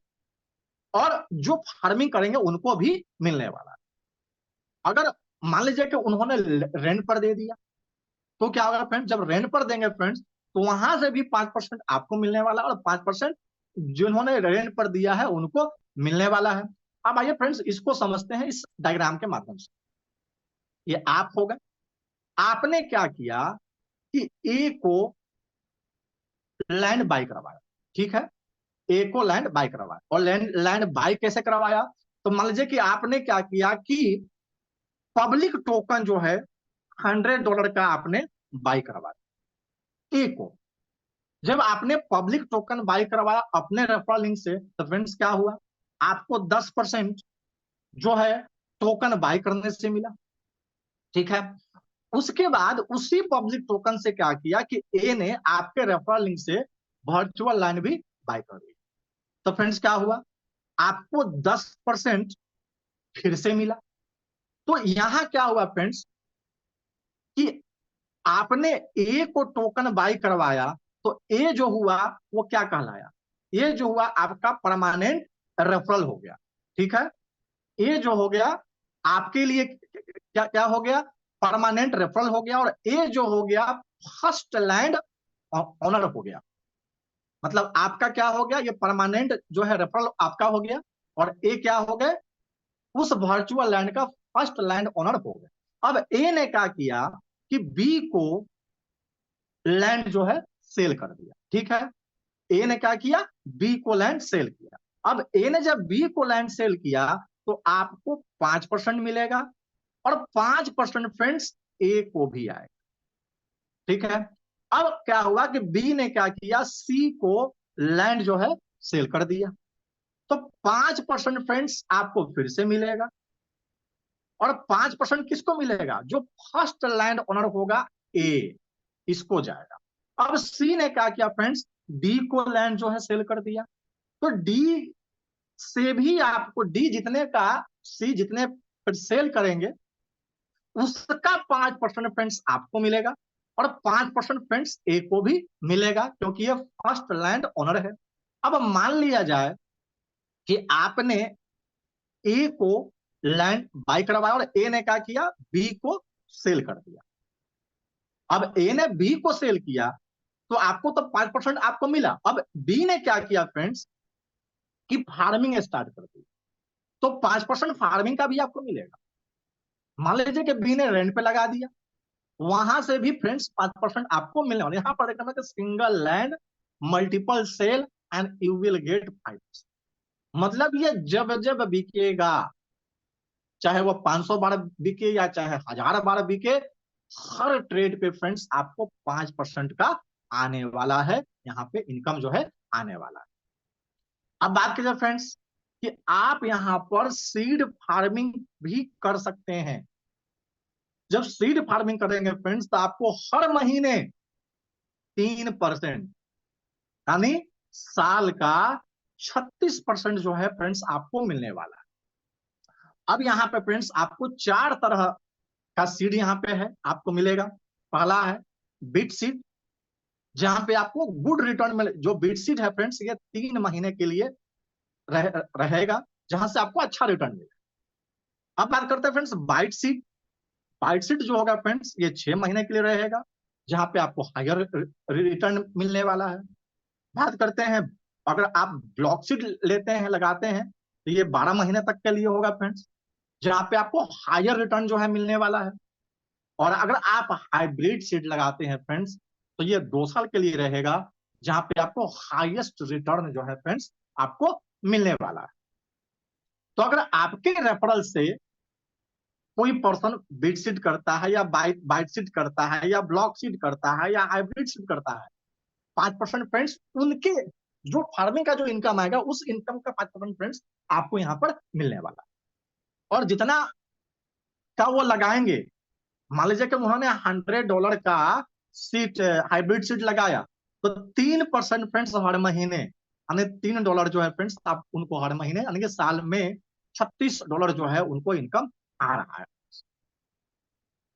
और जो फार्मिंग करेंगे उनको भी मिलने वाला है। अगर मान लीजिए कि उन्होंने रेंट पर दे दिया तो क्या होगा फ्रेंड्स, जब रेंट पर देंगे फ्रेंड्स तो वहां से भी 5% आपको मिलने वाला है, और 5% जिन्होंने रेंट पर दिया है उनको मिलने वाला है। अब आइए फ्रेंड्स इसको समझते हैं इस डायग्राम के माध्यम से। ये आप होगा, आपने क्या किया कि ए को लैंड बाय करवाया, ठीक है, ए को लैंड बाय करवाया, और लैंड लैंड बाय कैसे करवाया, तो मान लीजिए कि आपने क्या किया कि पब्लिक टोकन जो है $100 का आपने बाय करवाया ए को। जब आपने पब्लिक टोकन बाय करवाया अपने रेफरल लिंक से, तो फ्रेंड्स क्या हुआ, आपको 10% जो है टोकन बाय करने से मिला, ठीक है। उसके बाद उसी पब्लिक टोकन से क्या किया कि ए ने आपके रेफरल लिंक से वर्चुअल लैंड भी बाय कर ली। तो फ्रेंड्स क्या हुआ, आपको 10% फिर से मिला। तो यहां क्या हुआ फ्रेंड्स कि आपने ए को टोकन बाय करवाया, तो ए जो हुआ वो क्या कहलाया, ये जो हुआ आपका परमानेंट रेफरल हो गया, ठीक है। ए जो हो गया आपके लिए क्या क्या हो गया, परमानेंट रेफरल हो गया, और ए जो हो गया फर्स्ट लैंड ऑनर हो गया। मतलब आपका क्या हो गया, ये परमानेंट जो है रेफरल आपका हो गया, और ए क्या हो गए, उस वर्चुअल लैंड का फर्स्ट लैंड ओनर हो गए। अब ए ने क्या किया कि बी को लैंड जो है सेल कर दिया, ठीक है। ए ने क्या किया, बी को लैंड सेल किया। अब ए ने जब बी को लैंड सेल किया तो आपको 5% मिलेगा, और 5% फ्रेंड्स ए को भी आएगा, ठीक है। अब क्या हुआ कि बी ने क्या किया, सी को लैंड जो है सेल कर दिया, तो 5% फ्रेंड्स आपको फिर से मिलेगा, और 5% किसको मिलेगा, जो फर्स्ट लैंड ओनर होगा ए, इसको जाएगा। अब सी ने क्या किया फ्रेंड्स, डी को लैंड जो है सेल कर दिया, तो डी से भी आपको डी जितने का सी जितने सेल करेंगे उसका 5% फ्रेंड्स आपको मिलेगा, और 5% फ्रेंड्स ए को भी मिलेगा, क्योंकि ये फर्स्ट लैंड ओनर है। अब मान लिया जाए कि आपने ए को लैंड बाय करवाया और ए ने क्या किया, बी को सेल कर दिया। अब ए ने बी को सेल किया तो आपको तो 5% आपको मिला। अब बी ने क्या किया फ्रेंड्स कि फार्मिंग स्टार्ट कर दी, तो 5% फार्मिंग का भी आपको मिलेगा। मान लीजिए कि बी ने रेंट पे लगा दिया, वहां से भी फ्रेंड्स 5% आपको मिलने वाले। यहां पर देखना कि single land multiple sale and you will get 5%। मतलब ये जब जब बिकेगा, चाहे वो 500 बार बिके या चाहे 1000 बार बिके, हर ट्रेड पे फ्रेंड्स आपको 5% का आने वाला है, यहाँ पे इनकम जो है आने वाला है। अब बात करें फ्रेंड्स कि आप यहाँ पर सीड फार्मिंग भी कर सकते हैं। जब सीड फार्मिंग करेंगे फ्रेंड्स तो आपको हर महीने 3%, यानी साल का 36% जो है फ्रेंड्स आपको मिलने वाला है। अब यहाँ पे फ्रेंड्स आपको 4 तरह का सीड यहाँ पे है, आपको मिलेगा। पहला है बीट सीड, जहां पे आपको गुड रिटर्न मिले। जो बीट सीड है फ्रेंड्स ये 3 महीने के लिए रहेगा, जहां से आपको अच्छा रिटर्न मिलेगा। अब बात करते हैं friends byte seed. Byte seed जो होगा फ्रेंड्स ये 6 महीने के लिए रहेगा, जहां पे आपको हायर रिटर्न मिलने वाला है। बात करते हैं अगर आप ब्लॉक सीड लेते हैं, लगाते हैं, तो ये 12 महीने तक के लिए होगा फ्रेंड्स, जहां पे आपको हायर रिटर्न जो है मिलने वाला है। और अगर आप हाइब्रिड सीड लगाते हैं फ्रेंड्स तो ये 2 साल के लिए रहेगा, जहां पे आपको हाईएस्ट रिटर्न जो है फ्रेंड्स आपको मिलने वाला है। तो अगर आपके रेफरल से कोई पर्सन बीट सीड करता है या बाइट सीड करता है या ब्लॉक सीड करता है या हाइब्रिड सीड करता है, 5% फ्रेंड्स उनके जो फार्मिंग का जो इनकम आएगा उस इनकम का 5% फ्रेंड्स आपको यहाँ पर मिलने वाला। और जितना का वो लगाएंगे, मान लीजिए कि उन्होंने $100 का सीट हाइब्रिड सीट लगाया, तो 3% फ्रेंड्स हर महीने, यानी $3 जो है फ्रेंड्स आप उनको हर महीने, यानी कि साल में $36 जो है उनको इनकम आ रहा है।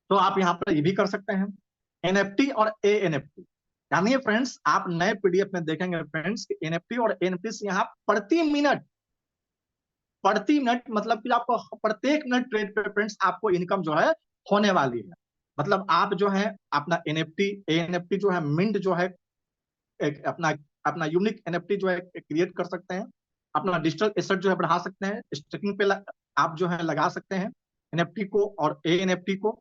तो आप यहाँ पर ये भी कर सकते हैं। एनएफटी और एएनएफटी, यानी फ्रेंड्स आप नए पीडीएफ में देखेंगे फ्रेंड्स एनएफटी और एएनएफटी से यहाँ प्रति मिनट मतलब कि आपको प्रत्येक मिनट ट्रेड पे फ्रेंड्स आपको इनकम जो है होने वाली है। मतलब आप जो है अपना एनएफटी एएनएफटी जो है मिंट जो है एक अपना अपना यूनिक एनएफटी जो है क्रिएट कर सकते हैं, अपना डिजिटल एसेट जो है बढ़ा सकते हैं, स्टेकिंग पे आप जो है लगा सकते हैं एनएफटी को और एएनएफटी को,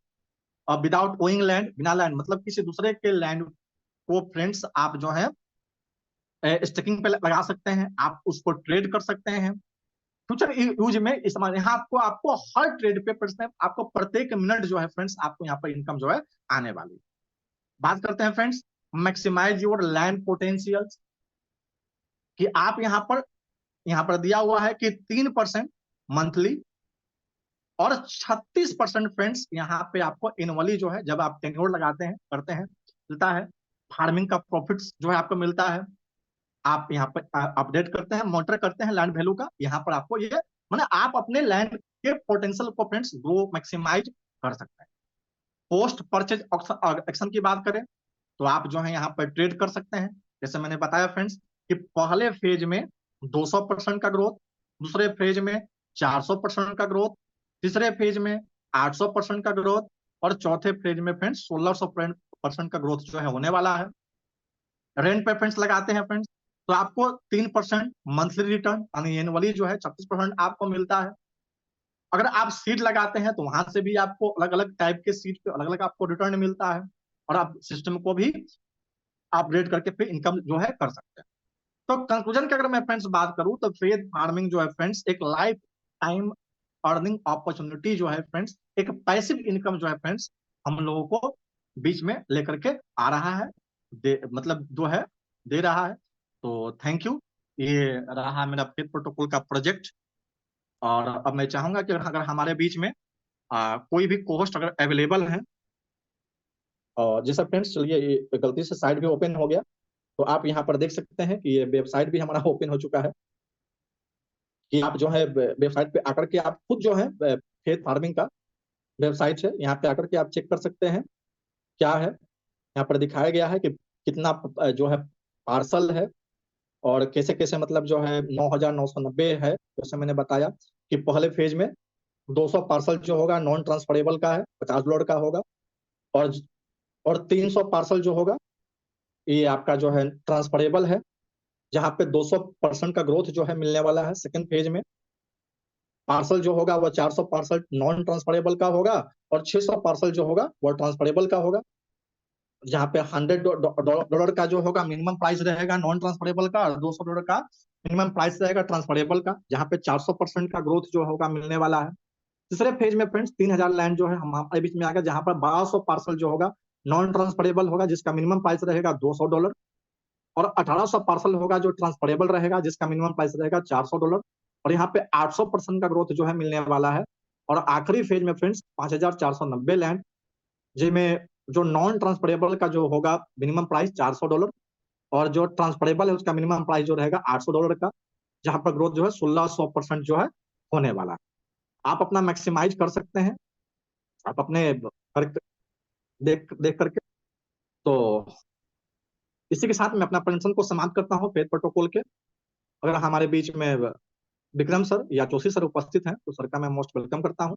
और विदाउट ओइंग लैंड, बिना लैंड मतलब किसी दूसरे के लैंड को फ्रेंड्स आप जो है स्टेकिंग पे लगा सकते हैं, आप उसको ट्रेड कर सकते हैं फ्यूचर यूज में इस्तेमाल। यहाँ आपको आपको हर ट्रेड पे आपको प्रत्येक मिनट जो है फ्रेंड्स आपको यहाँ पर इनकम जो है आने वाली। बात करते हैं friends maximise your land potentials, कि आप यहाँ पर दिया हुआ है कि 3% मंथली और 36% फ्रेंड्स यहाँ पे आपको एनुअली जो है जब आप टेन्योर लगाते हैं करते हैं मिलता है। फार्मिंग का प्रॉफिट्स जो है आपको मिलता है, आप यहाँ पर अपडेट करते हैं, मॉनिटर करते हैं लैंड वैल्यू का, यहाँ पर आपको ये माने आप अपने लैंड के पोटेंशियल को फ्रेंड्स ग्रो मैक्सिमाइज कर सकते हैं। पोस्ट परचेज एक्शन की बात करें तो आप जो है यहाँ पर ट्रेड कर सकते हैं। जैसे मैंने बताया फ्रेंड्स कि पहले फेज में 200% का ग्रोथ, दूसरे फेज में 400% का ग्रोथ, तीसरे फेज में 800% का ग्रोथ, और चौथे फेज में फ्रेंड्स 1600% का ग्रोथ जो है होने वाला है। रेंट पे फ्रेंड्स लगाते हैं फ्रेंड्स तो आपको 3% मंथली रिटर्न यानी एनुअली जो है 36% आपको मिलता है। अगर आप सीड लगाते हैं तो वहां से भी आपको अलग अलग टाइप के सीड पे अलग अलग आपको रिटर्न मिलता है, और आप सिस्टम को भी अपग्रेड करके फिर इनकम जो है कर सकते हैं। तो कंक्लूजन की अगर मैं फ्रेंड्स बात करूं तो फेथ फार्मिंग जो है फ्रेंड्स एक लाइफ टाइम अर्निंग अपॉर्चुनिटी जो है फ्रेंड्स, एक पैसिव इनकम जो है फ्रेंड्स हम लोगों को बीच में लेकर के आ रहा है, मतलब जो है दे रहा है। तो थैंक यू, ये रहा मेरा फेथ प्रोटोकॉल का प्रोजेक्ट। और अब मैं चाहूंगा कि अगर हमारे बीच में कोई भी कोहोस्ट अगर अवेलेबल है, और जैसा फ्रेंड्स चलिए ये गलती से साइट भी ओपन हो गया, तो आप यहाँ पर देख सकते हैं कि ये वेबसाइट भी हमारा ओपन हो चुका है, कि आप जो है वेबसाइट पे आकर के आप खुद जो है फेथ फार्मिंग का वेबसाइट है, यहाँ पे आकर के आप चेक कर सकते हैं क्या है। यहाँ पर दिखाया गया है कि कितना जो है पार्सल है, और कैसे कैसे मतलब जो है 9,990 है। जैसे मैंने बताया कि पहले फेज में 200 पार्सल जो होगा नॉन ट्रांसफरेबल का है, $50 का होगा, और 300 पार्सल जो होगा ये आपका जो है ट्रांसफरेबल है, जहाँ पे 200% का ग्रोथ जो है मिलने वाला है। सेकंड फेज में पार्सल जो होगा वो 400 पार्सल नॉन ट्रांसफरेबल का होगा, और 600 पार्सल जो होगा वो ट्रांसफरेबल का होगा। जहाँ पे $100 का जो होगा मिनिमम प्राइस रहेगा नॉन ट्रांसफरेबल का, और $200 का मिनिमम प्राइस रहेगा ट्रांसफरेबल का, जहाँ पे 400% का ग्रोथ जो होगा मिलने वाला है। तीसरे फेज में फ्रेंड्स 3000 लैंड जो है हमारे बीच में आ गया, जहाँ पर 1200 पार्सल जो होगा नॉन ट्रांसफरेबल होगा, जिसका मिनिमम प्राइस रहेगा $200, और 1800 पार्सल होगा जो ट्रांसफरेबल रहेगा, जिसका मिनिमम प्राइस रहेगा $400, और यहाँ पे 800% का ग्रोथ जो है मिलने वाला है। और आखिरी फेज में फ्रेंड्स 5490 लैंड, जिसमें जो नॉन ट्रांसफरेबल का जो होगा मिनिमम प्राइस $400, और जो ट्रांसफरेबल है उसका मिनिमम प्राइस जो रहेगा $800 का, जहां पर ग्रोथ जो है 1600% जो है होने वाला है। आप अपना मैक्सिमाइज कर सकते हैं, आप अपने देख देख करके। तो इसी के साथ मैं अपना प्रेजेंटेशन को समाप्त करता हूँ पेड प्रोटोकॉल के। अगर हमारे बीच में विक्रम सर या जोशी सर उपस्थित हैं तो सर का मैं मोस्ट वेलकम करता हूँ।